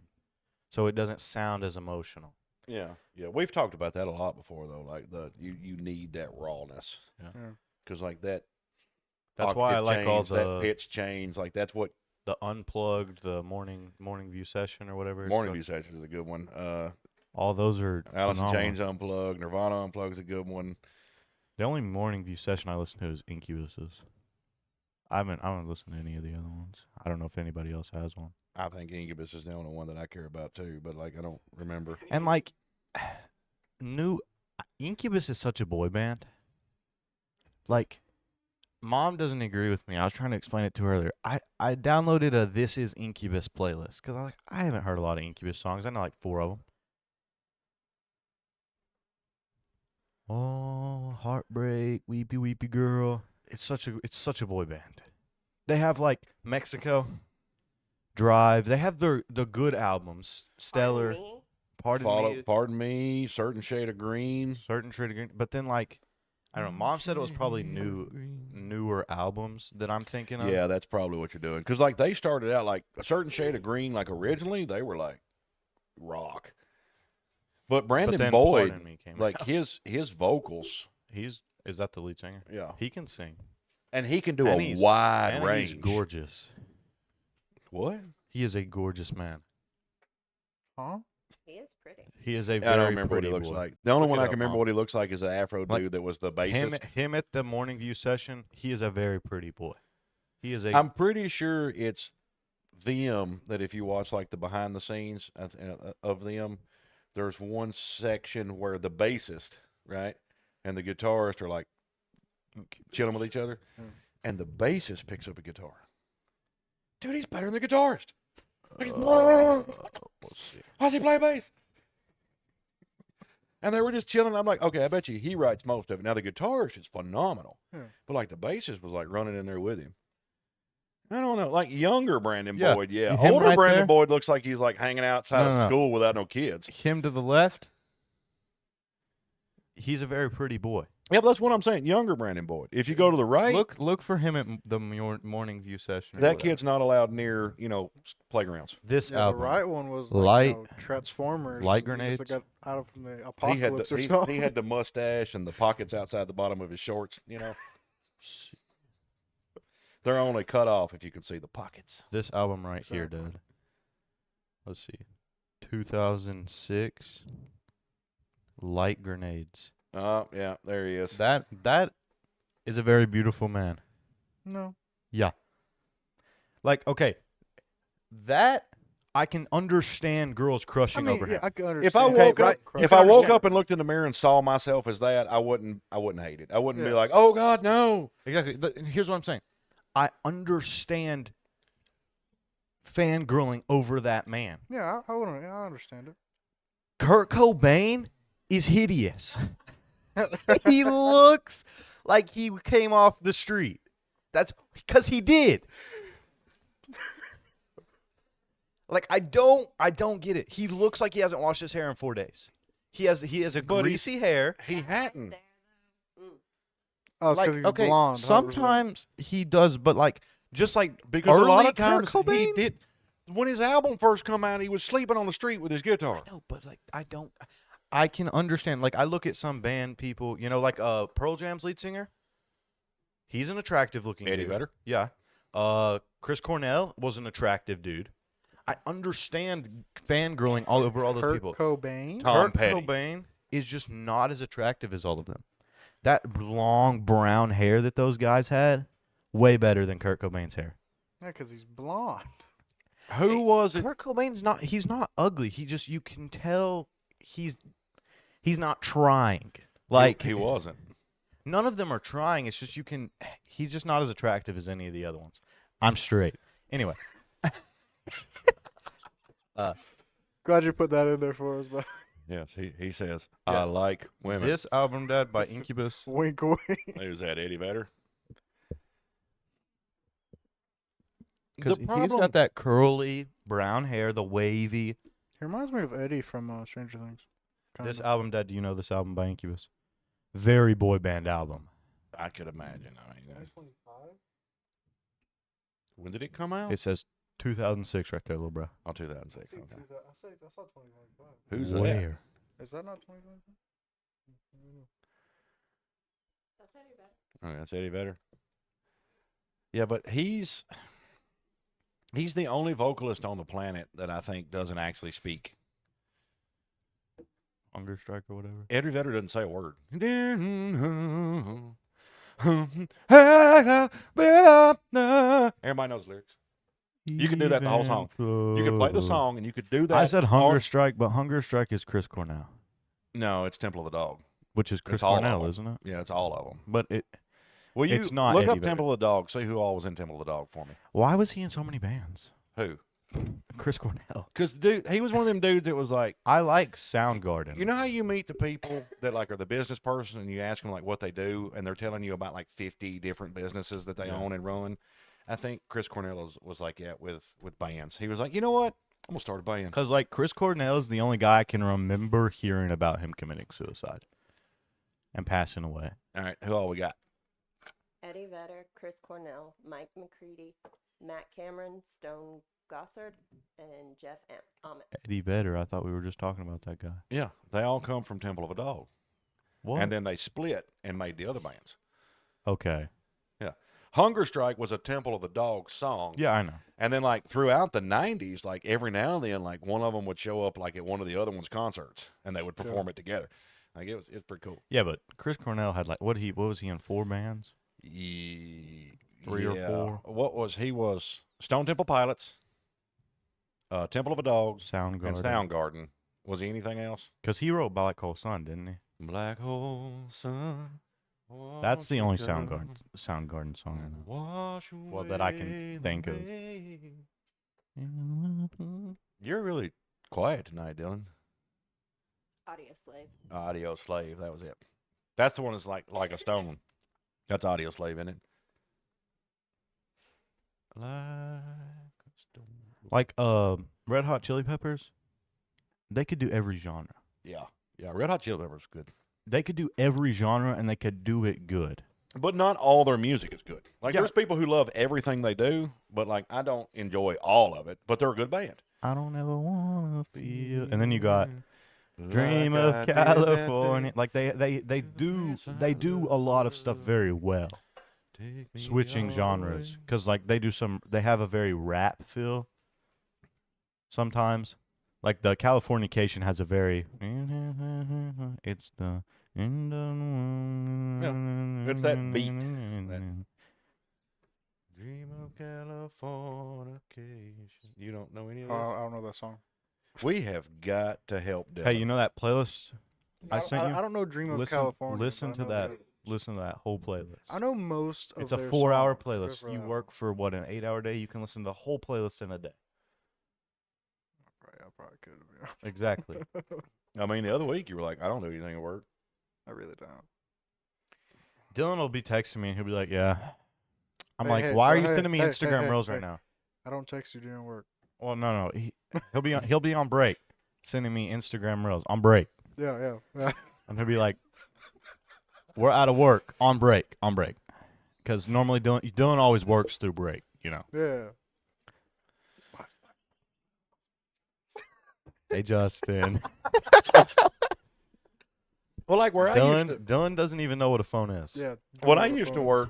So it doesn't sound as emotional. Yeah, we've talked about that a lot before, though. Like you need that rawness. Yeah. Because like that. That's why I octave like all change, that pitch change. Like that's what the unplugged, the morning view session or whatever. Morning View Session is a good one. All those are Alice in phenomenal. Chains Unplugged, Nirvana Unplugged is a good one. The only morning view session I listen to is Incubus's. I haven't listened to any of the other ones. I don't know if anybody else has one. I think Incubus is the only one that I care about too, but like I don't remember. And like Incubus is such a boy band. Like Mom doesn't agree with me. I was trying to explain it to her earlier. I downloaded a This Is Incubus playlist because I haven't heard a lot of Incubus songs. I know like 4 of them. Oh, Heartbreak, Weepy Weepy Girl. It's such a boy band. They have like Mexico, Drive. They have the good albums. Stellar, Pardon Me, Certain Shade of Green. Certain Shade of Green. But then like I don't know. Mom said it was probably newer albums that I'm thinking of. Yeah, that's probably what you're doing. Because like they started out like A Certain Shade of Green. Like originally they were like rock, but Brandon then Boyd, Pardon Me came like out. his vocals. Is that the lead singer? Yeah, He can sing. and he can do And a he's- wide and range. he's gorgeous. What? He is a gorgeous man. Huh? He is pretty. He is a I very don't remember what pretty he looks boy. like. The only Look one it I up, can remember Mom. what he looks like is the Afro Like, dude that was the bassist. Him at the morning view session, he is a very pretty boy. He is a I'm pretty sure it's them that if you watch like the behind the scenes of them, there's one section where the bassist, right, and the guitarist are like chilling with each other, and the bassist picks up a guitar. Dude, he's better than the guitarist. Like, let's see. how's he play bass? And they were just chilling. I'm like, okay, I bet you he writes most of it. Now the guitarist is phenomenal, but like the bassist was like running in there with him. I don't know, like younger Brandon Yeah, Boyd, yeah. him Older right Brandon there? Boyd looks like he's like hanging outside No, of no. school without no kids. Him to the left, he's a very pretty boy. Yeah, but that's what I'm saying. Younger Brandon Boyd. If you go to the right, Look for him at the morning view session. or that whatever. kid's not allowed near This playgrounds. Yeah, the album. right one was Light- like, Transformers. light He just grenades. got out of from the He had apocalypse the, or he, something. he had the mustache and the pockets outside the bottom of his shorts. You know, they're only cut off if you can see the pockets. This album right here, Exactly. dude. Let's see. 2006. Light Grenades. Oh, yeah, there he is. That is a very beautiful man. No. Yeah. Like, okay. That I can understand girls I crushing mean, over yeah, him. I can understand. If I Okay, woke right. up, You if can I woke understand. up and looked in the mirror and saw myself as that, I wouldn't hate it. I wouldn't be Yeah. like, oh God, no. Exactly. And here's what I'm saying. I understand fangirling over that man. Yeah, I wouldn't. Yeah, I understand it. Kurt Cobain is hideous. He looks like he came off the street. That's because he did. Like I don't get it. He looks like he hasn't washed his hair in 4 days. He has a But greasy hair. He hadn't. Oh, it's Like because he's okay, blonde. 100%. sometimes he does, but like just like Because a lot early of times Kurt he Cobain? did. When his album first come out, he was sleeping on the street with his guitar. No, but like I can understand. Like I look at some band people, you know, like Pearl Jam's lead singer. He's an attractive looking Eddie dude. Vedder? Yeah. Chris Cornell was an attractive dude. I understand fangirling all over all those Kurt people. Cobain. Tom Kurt Petty. Cobain is just not as attractive as all of them. That long brown hair that those guys had, way better than Kurt Cobain's hair. Yeah, because he's blonde. Who was it? Kurt Cobain's not. He's not ugly. He just you can tell he's not trying. Like he wasn't. none of them are trying. It's just you can. He's just not as attractive as any of the other ones. I'm straight. Anyway. Glad you put that in there for us, but Yes, he says, Yeah. I like women. This album, Dad, by Incubus. wink, wink. Who's that, Eddie Vedder? Because he's got that curly brown hair, the wavy. He reminds me of Eddie from Stranger Things. This Kinda. album, Dad, do you know this album by Incubus? Very boy band album. I could imagine. I mean, when did it come out? It says 2006 right there, little bro. Oh, 2006. Okay. I saw 2025. Who's that? Where? Is that not 2025? Oh, that's Eddie Vedder. Yeah, but he's the only vocalist on the planet that I think doesn't actually speak. Hunger Strike or whatever. Eddie Vedder doesn't say a word. Everybody knows lyrics. You could do that the whole song. You could play the song and you could do that. I said Hunger or- Strike, but Hunger Strike is Chris Cornell, No, it's Temple of the Dog. which is Chris It's all of Cornell, them. isn't it? Yeah, it's all of them. But it. Well, you It's not look Eddie up Vedder. Temple of the Dog. See who all was in Temple of the Dog for me. Why was he in so many bands? Who? Chris Cornell. Because dude, he was one of them dudes that was like, I like Soundgarden. you know how you meet the people that like are the business person and you ask them like what they do and they're telling you about like 50 different businesses that they Yeah. own and run. I think Chris Cornell was like that with bands. He was like, you know what? I'm gonna start a band. Because like Chris Cornell is the only guy I can remember hearing about him committing suicide and passing away. All right, who all we got? Eddie Vedder, Chris Cornell, Mike McCready, Matt Cameron, Stone Gossard, and Jeff Ament. Eddie Vedder. I thought we were just talking about that guy. Yeah, they all come from Temple of a Dog, What? and then they split and made the other bands. Okay. Hunger Strike was a Temple of the Dog song. Yeah, I know. And then like throughout the 90s, like every now and then, like one of them would show up like at one of the other one's concerts and they would perform it together. Like it's pretty cool. Yeah, but Chris Cornell had like what was he in 4 bands? 3 or 4? What was he was Stone Temple Pilots, Temple of a Dog, Soundgarden. and Soundgarden. Was he anything else? Because he wrote Black Hole Sun, didn't he? Black Hole Sun. That's the only wash it down Soundgarden song I and know. wash Well, that I can away the think of. rain. You're really quiet tonight, Dylan. Audio Slave. Audio Slave. That was it. That's the one that's like a stone. That's Audio Slave, isn't it? Like a stone. Like Red Hot Chili Peppers, they could do every genre. Yeah. Yeah. Red Hot Chili Peppers is good. They could do every genre and they could do it good. But not all their music is good. Like Yeah. there's people who love everything they do, but like I don't enjoy all of it. But they're a good band. I don't ever wanna feel. And then you got Dream Like of I did that California. day. Like they do a lot of stuff very well. Take me Switching genres away. because like they have a very rap feel. Sometimes, like the Californication has a very. It's the. it's that beat. Dream of Californication. You don't know any of Oh, this? I don't know that song. We have got to help Dylan. Hey, you know that playlist I sent you? I don't know Dream of Listen, California. listen but I to know that. Listen to that whole playlist. I know most of It's a their 4-hour songs, except playlist. for You that work for what, an 8-hour day? You can listen to the whole playlist in a day. one. I probably could have. Exactly. I mean, the other week you were like, I don't do anything at work. I really don't. Dylan will be texting me and he'll be like, "Yeah." I'm Hey, like, hey, "Why are oh, you hey, sending me hey, Instagram hey, reels hey. right now?" I don't text you during work. Well, no. He'll be on break, sending me Instagram reels on break, Yeah. and he'll be like, "We're out of work on break, because normally Dylan always works through break, you know." Yeah. Hey, Justin. Well, like where I used to, Dylan doesn't even know what a phone is. Yeah. when don't I know the used to phones. work,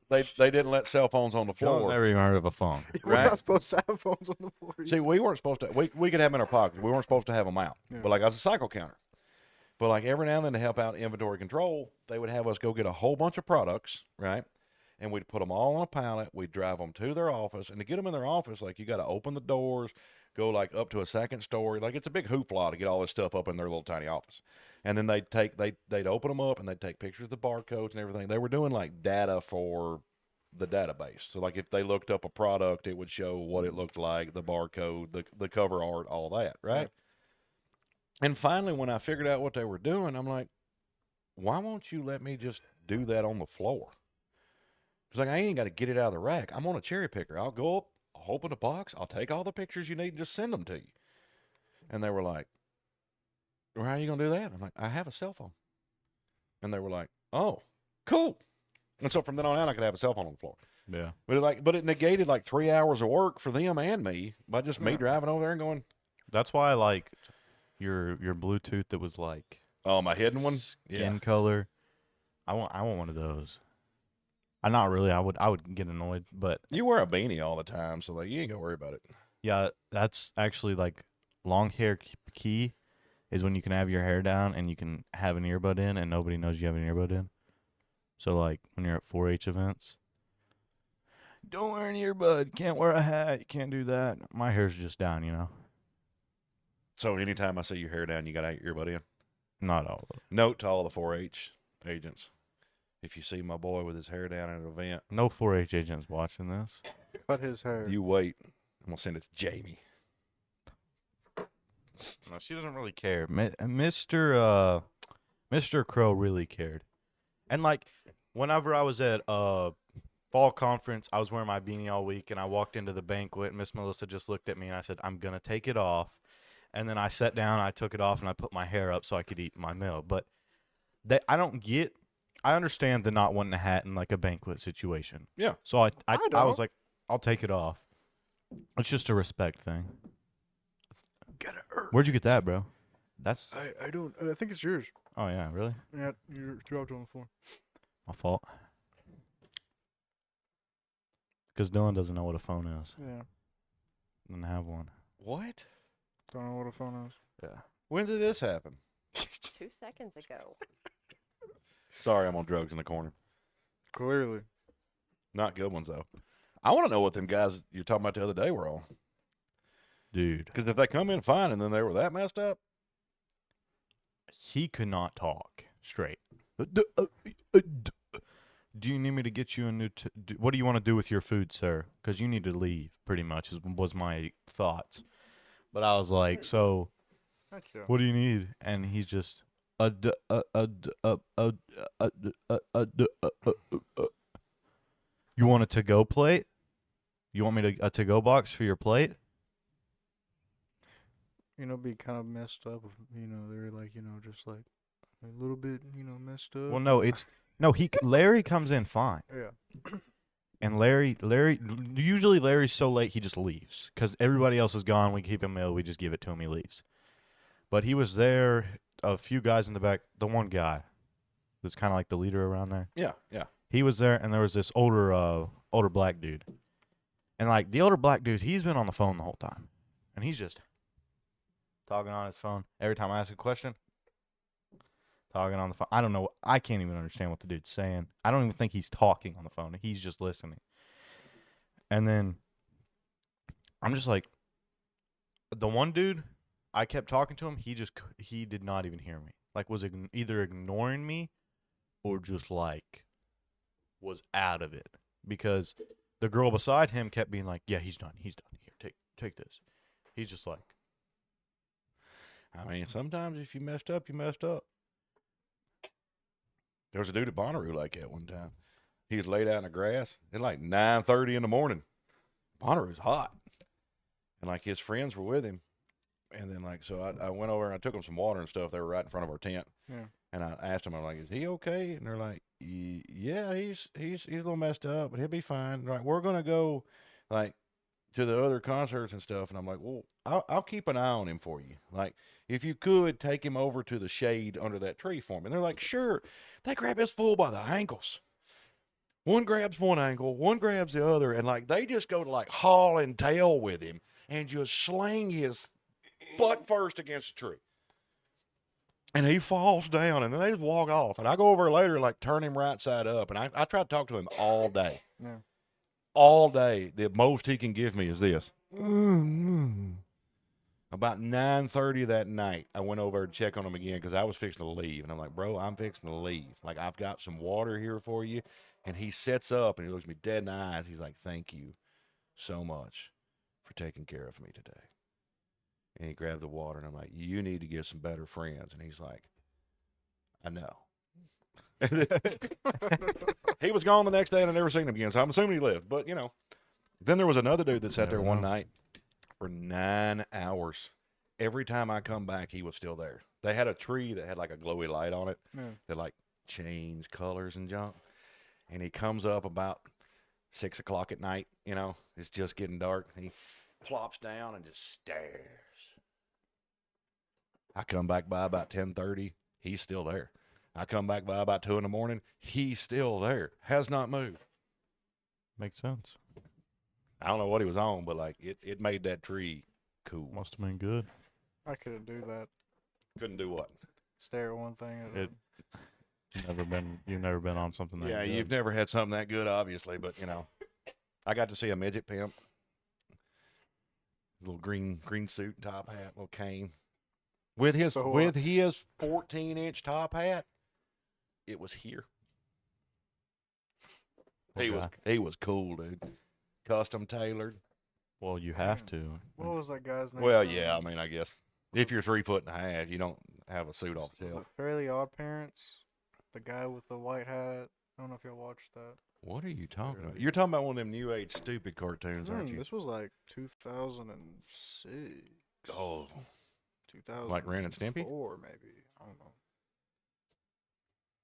they didn't let cell phones on the Dylan floor. never even heard of a phone. We're Right. not supposed to have phones on the floor. See, we weren't supposed to. We could have them in our pockets. We weren't supposed to have them out. Yeah. But like I was a cycle counter. But like every now and then to help out inventory control, they would have us go get a whole bunch of products, right? And we'd put them all on a pallet. We'd drive them to their office, and to get them in their office, like you got to open the doors, go like up to a second story. Like it's a big hoopla to get all this stuff up in their little tiny office. And then they'd open them up and they'd take pictures of the barcodes and everything. They were doing like data for the database. So like if they looked up a product, it would show what it looked like, the barcode, the cover art, all that, right? Yeah. And finally, when I figured out what they were doing, I'm like, why won't you let me just do that on the floor? It's like, I ain't got to get it out of the rack. I'm on a cherry picker. I'll go up, I'll open the box, I'll take all the pictures you need and just send them to you. And they were like, well, how are you going to do that? I'm like, I have a cell phone. And they were like, oh, cool. And so from then on out, I could have a cell phone on the floor. Yeah. But it negated like 3 hours of work for them and me by just me Yeah. driving over there and going, That's why I like your Bluetooth that was like oh, my hidden one? skin color. I want one of those. I not really. I would get annoyed, but You wear a beanie all the time, so like you ain't got to worry about it. yeah, that's actually like long hair key is when you can have your hair down and you can have an earbud in and nobody knows you have an earbud in. So like when you're at 4-H events, don't wear an earbud, can't wear a hat, you can't do that. My hair's just down, you know. So anytime I see your hair down, you got to have your earbud in. Not all of it. Note to all the 4-H agents. If you see my boy with his hair down at an event, No 4-H agents watching this. Cut his hair. you wait. I'm going to send it to Jamie. No, she doesn't really care. Mr. Crow really cared. And like whenever I was at fall conference, I was wearing my beanie all week and I walked into the banquet and Miss Melissa just looked at me and I said, "I'm going to take it off." And then I sat down, I took it off and I put my hair up so I could eat my meal. But I understand the not wanting a hat in like a banquet situation. Yeah. So I don't. was like, I'll take it off. It's just a respect thing. Gotta earn. Where'd you get that, bro? That's I don't. I think it's yours. oh yeah, really? Yeah, you dropped it on the floor. My fault. Because Dylan doesn't know what a phone is. Yeah. Doesn't have one. What? Don't know what a phone is. Yeah. When did this happen? 2 seconds ago. Sorry, I'm on drugs in the corner. Clearly. Not good ones, though. I want to know what them guys you're talking about the other day were on. Dude, Because if they come in fine and then they were that messed up, he could not talk straight. Do you need me to get you a new? What do you want to do with your food, sir? Because you need to leave. Pretty much was my thoughts. But I was like, so Thank you. what do you need? And he's just You want a to-go plate? You want me a to-go box for your plate? Be kind of messed up. They're like, just like a little bit, messed up. Well, no, Larry comes in fine. Yeah. And Larry, usually Larry's so late he just leaves because everybody else is gone. We keep him meal, we just give it to him, he leaves. But he was there, a few guys in the back. The one guy that's kind of like the leader around there. yeah. He was there, and there was this older black dude. And like the older black dude, he's been on the phone the whole time, and he's just talking on his phone every time I ask a question. Talking on the phone. I don't know. I can't even understand what the dude's saying. I don't even think he's talking on the phone. He's just listening. And then I'm just like, the one dude, I kept talking to him. He did not even hear me. Like, was either ignoring me or just like was out of it, because the girl beside him kept being like, "Yeah, he's done. He's done. Here, take this." He's just like, I mean, sometimes if you messed up, you messed up. There was a dude at Bonnaroo like that one time. He was laid out in the grass at like 9:30 in the morning. Bonnaroo's hot. And like his friends were with him. And then like, so I went over and I took them some water and stuff. They were right in front of our tent. Yeah. And I asked them, I'm like, is he okay? And they're like, yeah, he's a little messed up, but he'll be fine. They're like, we're going to go like to the other concerts and stuff. And I'm like, well, I'll keep an eye on him for you. Like, if you could take him over to the shade under that tree for me. And they're like, sure. They grab this fool by the ankles. One grabs one ankle, one grabs the other. And like, they just go to like haul and tail with him and just sling his butt first against the tree. And he falls down, and then they just walk off. And I go over later and, like, turn him right side up. And I try to talk to him all day. Yeah. All day. The most he can give me is this. About 9:30 that night, I went over to check on him again because I was fixing to leave. And I'm like, bro, I'm fixing to leave. Like, I've got some water here for you. And he sits up, and he looks me dead in the eyes. He's like, thank you so much for taking care of me today. And he grabbed the water, and I'm like, you need to get some better friends. And he's like, I know. He was gone the next day, and I never seen him again, so I'm assuming he lived. But, you know. Then there was another dude that sat there one night for 9 hours. Every time I come back, he was still there. They had a tree that had, like, a glowy light on it that, like, changed colors and junk. And he comes up about 6 o'clock at night, you know. It's just getting dark. He plops down and just stares. I come back by about 10:30. He's still there. I come back by about 2 in the morning. He's still there. Has not moved. makes sense. I don't know what he was on, but like it made that tree cool. Must have been good. I couldn't do that. Couldn't do what? Stare at one thing. It- You've never been on something that Yeah, good. you've never had something that good, obviously, but you know, I got to see a midget pimp. Little green suit, and top hat, little cane. With his 14-inch top hat, it was here. Okay. He was cool, dude. Custom tailored. Well, you have to. What was that guy's name? Well, yeah, I mean, I guess if you're 3'1.5", you don't have a suit off the Was shelf. it Fairly Odd Parents? The guy with the white hat. I don't know if y'all watched that. What are you talking about? You're talking about one of them new age stupid cartoons, aren't you? This was like 2006. Oh, 2000. like Ren and Stimpy? Or maybe. I don't know.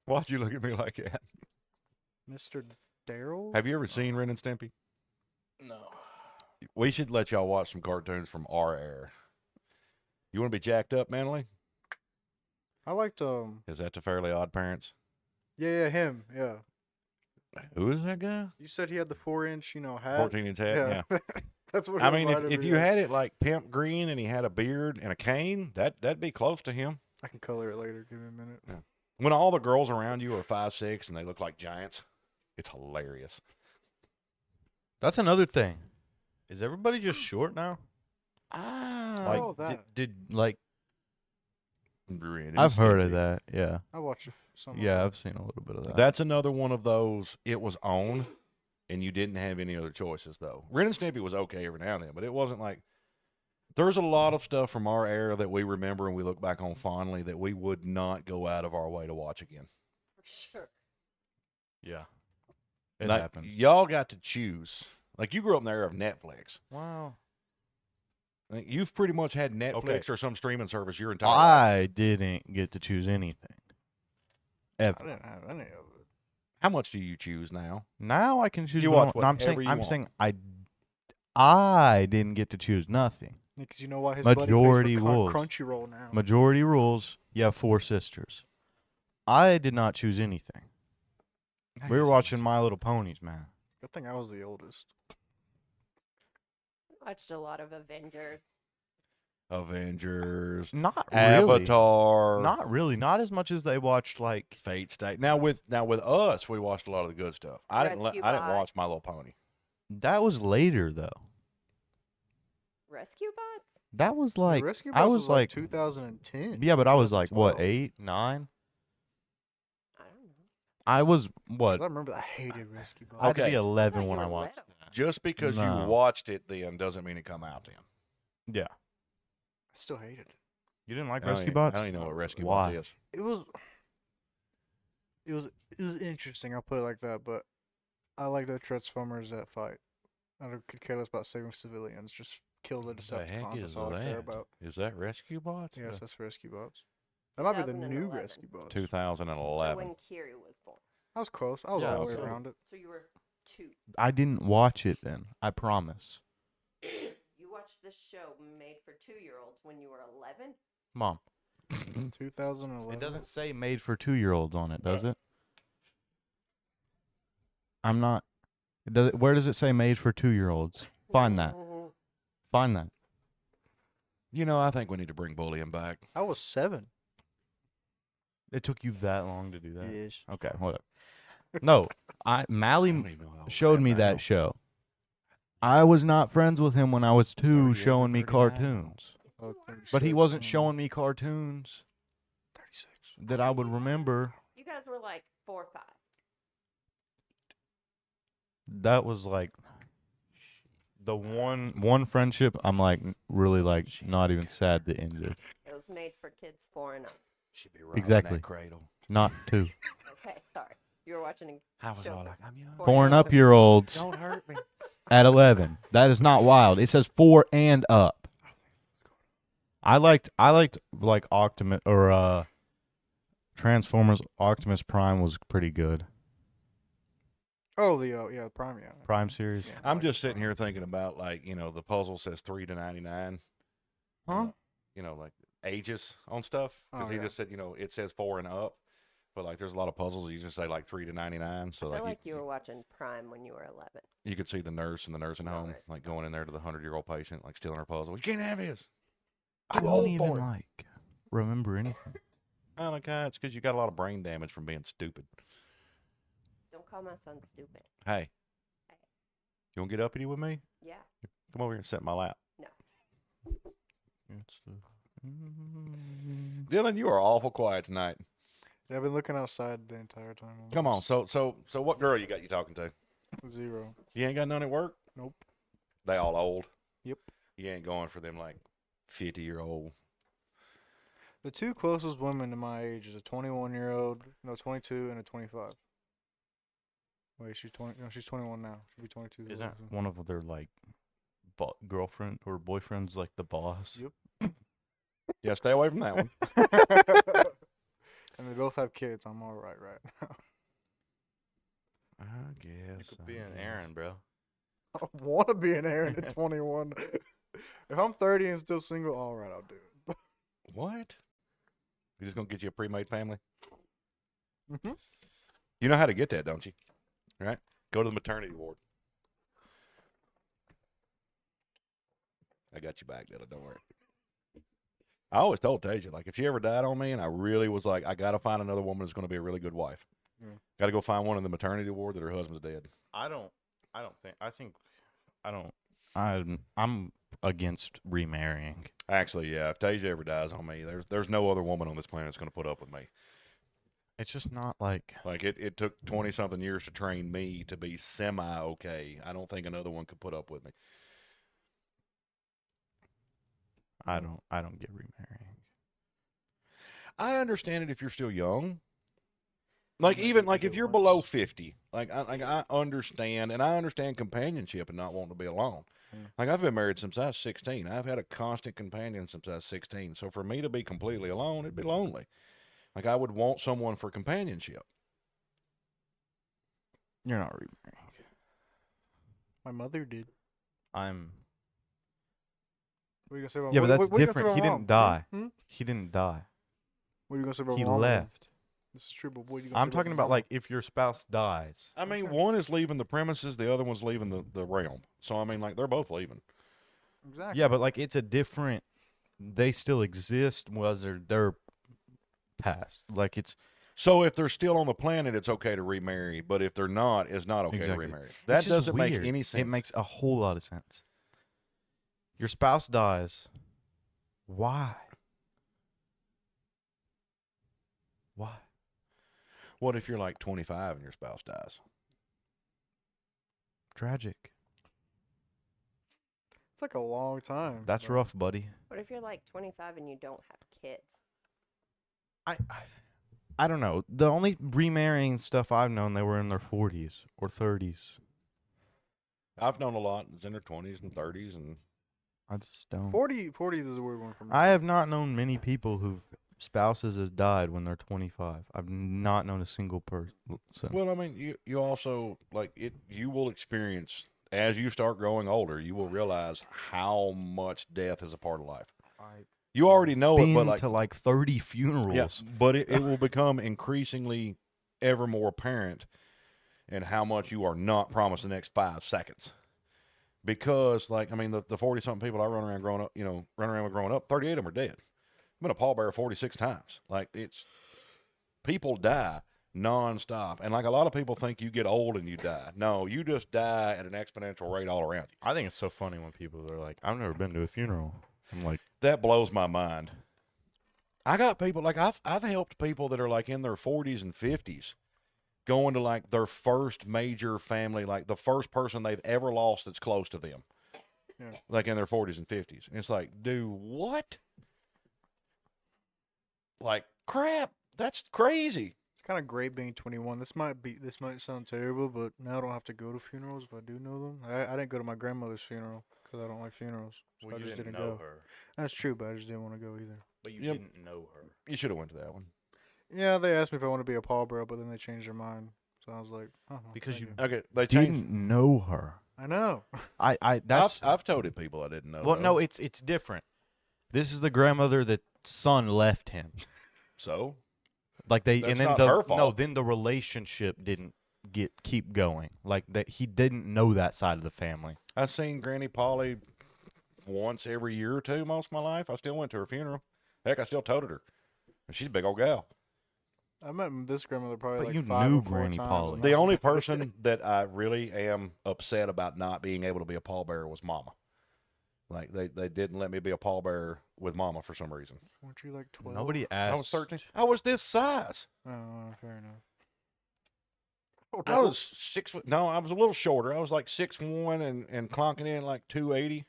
Why'd you look at me like that? Mr. Daryl? Have you ever seen Ren and Stimpy? No. We should let y'all watch some cartoons from our era. You want to be jacked up mentally? I liked Is that the Fairly Odd Parents? yeah, him. Yeah. Who is that guy? You said he had the 4-inch, hat. 14-inch hat. Yeah. That's what I it mean, reminded if me you of. had it like Pimp Green and he had a beard and a cane, that'd be close to him. I can color it later. Give me a minute. When all the girls around you are 5'6" and they look like giants, it's hilarious. That's another thing. Is everybody just short now? Ah, Oh, that. I've heard of that. Yeah. I watched some. Yeah, I've seen a little bit of that. That's another one of those. It was on, and you didn't have any other choices though. Ren and Stimpy was okay every now and then, but it wasn't like. There's a lot of stuff from our era that we remember and we look back on fondly that we would not go out of our way to watch again. For sure. Yeah. It Like, happened. y'all got to choose. Like you grew up in the era of Netflix. Wow. Like, you've pretty much had Netflix Okay. or some streaming service your entire life. I didn't get to choose anything. I Ever. didn't have any of it. How much do you choose now? Now I can choose. You what watch I want. No, whatever you I'm want. saying I didn't get to choose nothing. Because you know why his Majority buddy pays rules. for Crunchyroll now. Majority rules. You have 4 sisters. I did not choose anything. We were watching My Little Ponies, man. Good thing I was the oldest. Watched a lot of Avengers. Avengers, Not really. Avatar, Not really. Not as much as they watched like. Fate State. Now with us, we watched a lot of the good stuff. I didn't Rescue watch Bots. My Little Pony. That was later though. Rescue bots? That was The like Rescue I Bots was like like 2010. yeah, but I was like what 2012. 8, 9? I don't know. I was 'Cause what? I remember I hated Rescue Bots. I had to be Okay. 11 I thought when you I were watched little. that. Just because No. you watched it then doesn't mean it come out then. Yeah. I still hated it. You didn't like I don't Rescue even- Bots? I don't even know what Rescue Why? Bots is. It was interesting. I'll put it like that. But I like the Transformers that fight. I could care less about saving civilians. Just kill the The heck Decepticons. is That's all I care that? about. Is that Rescue Bots? Yes, that's Rescue Bots. That might be the new 2011. Rescue Bots. 2011. So when Kiri was born. I was close. I was Yeah, all the way so- around it. So you were 2. I didn't watch it then. I promise. You watched this show made for 2-year-olds when you were 11? Mom, 2011. it doesn't say made for 2-year-olds on it, does it? I'm not. It does. Where does it say made for 2-year-olds? Find that. Find that. You know, I think we need to bring bullying back. I was 7. It took you that long to do that. Yes. Okay, whatever. No, I Mally don't even know how old showed I am me now. that show. I was not friends with him when I was 2 38 or showing me 39. cartoons. Oh, But he 36, wasn't showing me cartoons 36. that I would remember. You guys were like 4 or 5. That was like the one friendship I'm like really like not even sad that ended. It was made for kids 4 and up. She'd be right Exactly. in that cradle. Not 2. Okay, sorry. You were watching I was Show all for like, I'm young. 4 and up year olds Don't hurt me. at 11. That is not wild. It says 4 and up. I liked like Optimus or Transformers Optimus Prime was pretty good. Oh, yeah, Prime, yeah. Prime series. Yeah, I I'm like just the sitting Prime. here thinking about like, you know, the puzzle says 3 to 99. Huh? You know, like ages on stuff. Because Oh, he yeah. just said, you know, it says 4 and up. But like, there's a lot of puzzles you just say like 3 to 99. So I feel like, like you were watching Prime when you were 11. you could see the nurse in the nursing home, Nursing like going in there to the 100-year-old patient, like stealing her puzzle. You can't have his. I Too don't old even for it. like remember anything. Oh, like, it's because you got a lot of brain damage from being stupid. Don't call my son stupid. Hey, you want to get uppity with me? Yeah. Come over here and sit in my lap. It's the Dylan, you are awful quiet tonight. Yeah, I've been looking outside the entire time. Come on. almost. So what girl you got you talking to? 0. You ain't got none at work? Nope. They all old? Yep. You ain't going for them like 50-year-old. The 2 closest women to my age is a 21-year-old, no, 22, and a 25. Wait, she's 20. No, she's 21 now. She'll be 22. Is that one of their like girlfriend or boyfriend's like the boss? Yep. Yeah, stay away from that one. And they both have kids. I'm all right now. I guess. You could be an Aaron, bro. I want to be an Aaron at 21. If I'm 30 and still single, all right, I'll do it. What? You just gonna get you a pre-made family? Mhm. You know how to get that, don't you? Right? Go to the maternity ward. I got you back, Dylan. Don't worry. I always told Tasia, like, if she ever died on me and I really was like, I got to find another woman that's going to be a really good wife. Yeah. Got to go find one in the maternity ward that her husband's dead. I'm against remarrying. Actually, yeah, if Tasia ever dies on me, there's no other woman on this planet that's going to put up with me. It's just not like Like, it took 20-something years to train me to be semi-okay. I don't think another one could put up with me. I don't get remarrying. I understand it if you're still young. Like, Yeah, even you like can if do it you're below once. 50, I understand, and I understand companionship and not wanting to be alone. Mm. Like, I've been married since I was 16. I've had a constant companion since I was 16. So for me to be completely alone, it'd be lonely. Like, I would want someone for companionship. You're not remarrying. My mother did. I'm. What are you gonna say about? Yeah, but what- that's what are you gonna say different. about He mom? didn't die. Hmm? He didn't die. What are you gonna say about He mom? then? left. This is true, but what are you gonna I'm say talking about mama? like if your spouse dies. I mean, Okay. one is leaving the premises, the other one's leaving the realm. So, I mean, like, they're both leaving. Exactly. Yeah, but like it's a different. They still exist. Was they're past. Like it's So if they're still on the planet, it's okay to remarry, but if they're not, it's not okay Exactly. to remarry. It's That just doesn't make weird. any sense. It makes a whole lot of sense. Your spouse dies. Why? Why? What if you're like 25 and your spouse dies? Tragic. It's like a long time. That's bro. rough, buddy. What if you're like 25 and you don't have kids? I don't know. The only remarrying stuff I've known, they were in their 40s or 30s. I've known a lot that's in their 20s and 30s, and I just don't. 40s is a weird one for me. I have not known many people whose spouses has died when they're 25. I've not known a single person. well, I mean, you also like it. You will experience as you start growing older. You will realize how much death is a part of life. You already know it, but Been to like 30 funerals. yeah, but it will become increasingly ever more apparent in how much you are not promised the next 5 seconds. Because, like, I mean, the 40-something people I run around with growing up, 38 of them are dead. I've been a pallbearer 46 times. Like, it's people die nonstop, and like a lot of people think you get old and you die. No, you just die at an exponential rate all around you. I think it's so funny when people are like, "I've never been to a funeral." I'm like, That blows my mind. I got people like I've helped people that are like in their 40s and 50s going to like their first major family, like the first person they've ever lost that's close to them. Yeah. Like in their 40s and 50s. And it's like, do what? Like, crap, that's crazy. It's kind of great being 21. This might sound terrible, but now I don't have to go to funerals if I do know them. I didn't go to my grandmother's funeral because I don't like funerals. So I just didn't go. her, That's true, but I just didn't want to go either. but you Yep. didn't know her. You should have went to that one. Yeah, they asked me if I want to be a pallbearer, but then they changed their mind. So I was like, oh, Because thank you Okay, they changed. Didn't know her. I know. That's I've told it people I didn't know. well, though. no, it's different. This is the grandmother that son left him. So Like they, That's and then not the her no, fault. then the relationship didn't keep going. Like that, he didn't know that side of the family. I've seen Granny Polly once every year or two most of my life. I still went to her funeral. Heck, I still toted her. And she's a big old gal. I met this grandmother probably But like you 5 knew or 4 Granny times, Polly. and The I was only like, person that I really am upset about not being able to be a pallbearer was Mama. Like they didn't let me be a pallbearer with Mama for some reason. Weren't you like 12? Nobody I asked. was 13. I was this size. Oh, fair enough. Oh, I was 6 foot. No, I was a little shorter. I was like 6'1" and clonking in like 280.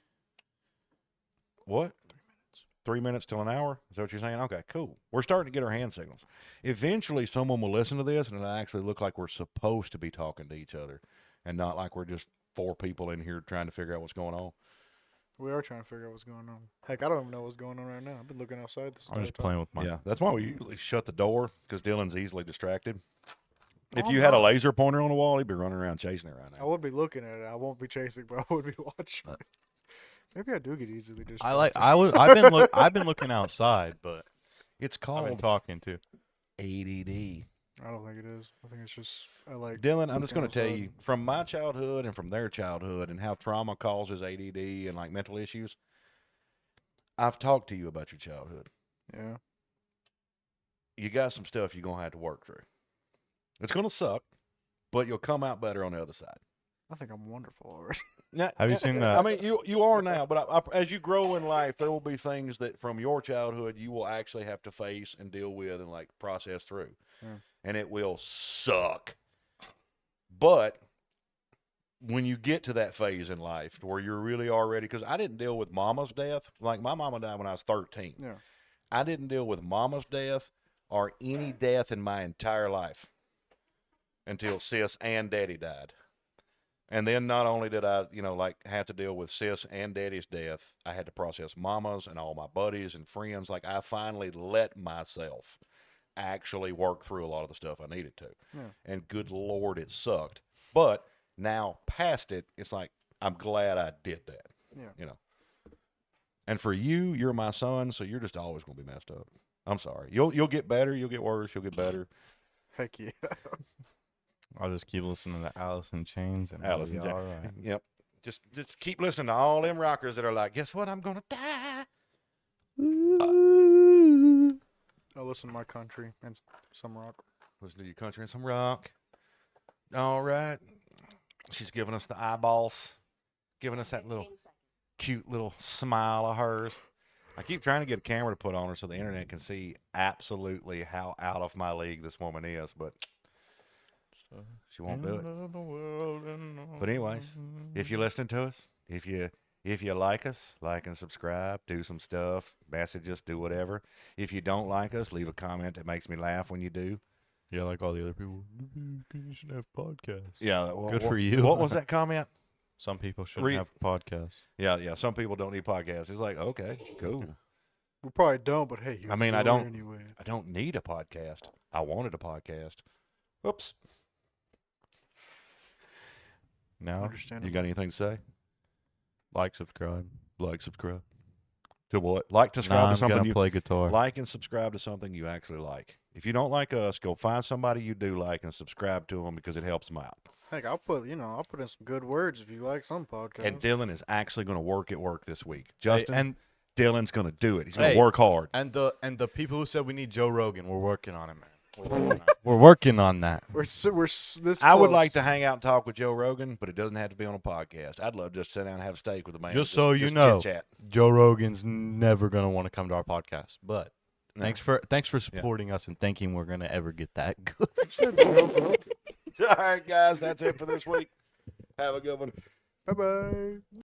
What? 3 minutes till an hour? Is that what you're saying? Okay, cool. We're starting to get our hand signals. Eventually, someone will listen to this, and it'll actually look like we're supposed to be talking to each other, and not like we're just 4 people in here trying to figure out what's going on. We are trying to figure out what's going on. Heck, I don't even know what's going on right now. I've been looking outside this I'm just entire playing time. with my. Yeah, that's why we usually shut the door because Dylan's easily distracted. If Oh, you had a no. laser pointer on the wall, he'd be running around chasing it right I now. would be looking at it. I won't be chasing, but I would be watching. it. Maybe I do get easily distracted. I've been looking outside, but It's I've been called talking too. ADD. I don't think it is. I think it's just I like. Dylan, I'm just looking going to tell outside. you from my childhood and from their childhood and how trauma causes ADD and like mental issues. I've talked to you about your childhood. Yeah. You got some stuff you're going to have to work through. It's going to suck, but you'll come out better on the other side. I think I'm wonderful already. Now, Have you seen I that? mean, you are now, but as you grow in life, there will be things that from your childhood you will actually have to face and deal with and like process through, Yeah. and it will suck. But when you get to that phase in life where you're really already, because I didn't deal with Mama's death. Like my mama died when I was 13. Yeah. I didn't deal with Mama's death or any death in my entire life until Sis and Daddy died. And then not only did I, like have to deal with Sis and Daddy's death, I had to process Mama's and all my buddies and friends. Like I finally let myself actually work through a lot of the stuff I needed to. Yeah. And good Lord, it sucked. But now past it, it's like, I'm glad I did that. Yeah. And for you, you're my son, so you're just always going to be messed up. I'm sorry. You'll get better. You'll get worse. You'll get better. Heck yeah. I'll just keep listening to Alice in Chains and Alice it'll in be Chains. all right. Yep. Just keep listening to all them rockers that are like, guess what? I'm going to die. I listen to My Country and some rock. Listen to your country and some rock. All right. She's giving us the eyeballs, giving us that little cute little smile of hers. I keep trying to get a camera to put on her so the internet can see absolutely how out of my league this woman is, but she won't do it. But anyways, if you're listening to us, if you like us, like and subscribe, do some stuff, message us, do whatever. If you don't like us, leave a comment that makes me laugh when you do. Yeah, like all the other people. You should have podcasts. Yeah, well, Good for you. What was that comment? Some people shouldn't have podcasts. Yeah. Some people don't need podcasts. It's like, okay, cool. We probably don't, but hey, I mean, I don't. Anyway. I don't need a podcast. I wanted a podcast. Oops. Now, Understandable. You got anything to say? like, subscribe. Like, subscribe. To what? Like, subscribe Nah, to I'm something gonna you play guitar. like, and subscribe to something you actually like. If you don't like us, go find somebody you do like and subscribe to them because it helps them out. Heck, I'll put in some good words if you like some podcasts. And Dylan is actually going to work at work this week. Hey, Justin, and Dylan's going to do it. He's going to Hey. work hard. the people who said we need Joe Rogan, we're working on it, man. We're working on that. we're this. I would close. like to hang out and talk with Joe Rogan, but it doesn't have to be on a podcast. I'd love to just sit down and have a steak with a man. Just so you know. chit-chat. Joe Rogan's never gonna want to come to our podcast, but No. thanks for supporting us and thinking we're gonna ever get that good. All right, guys, that's it for this week. Have a good one. Bye bye.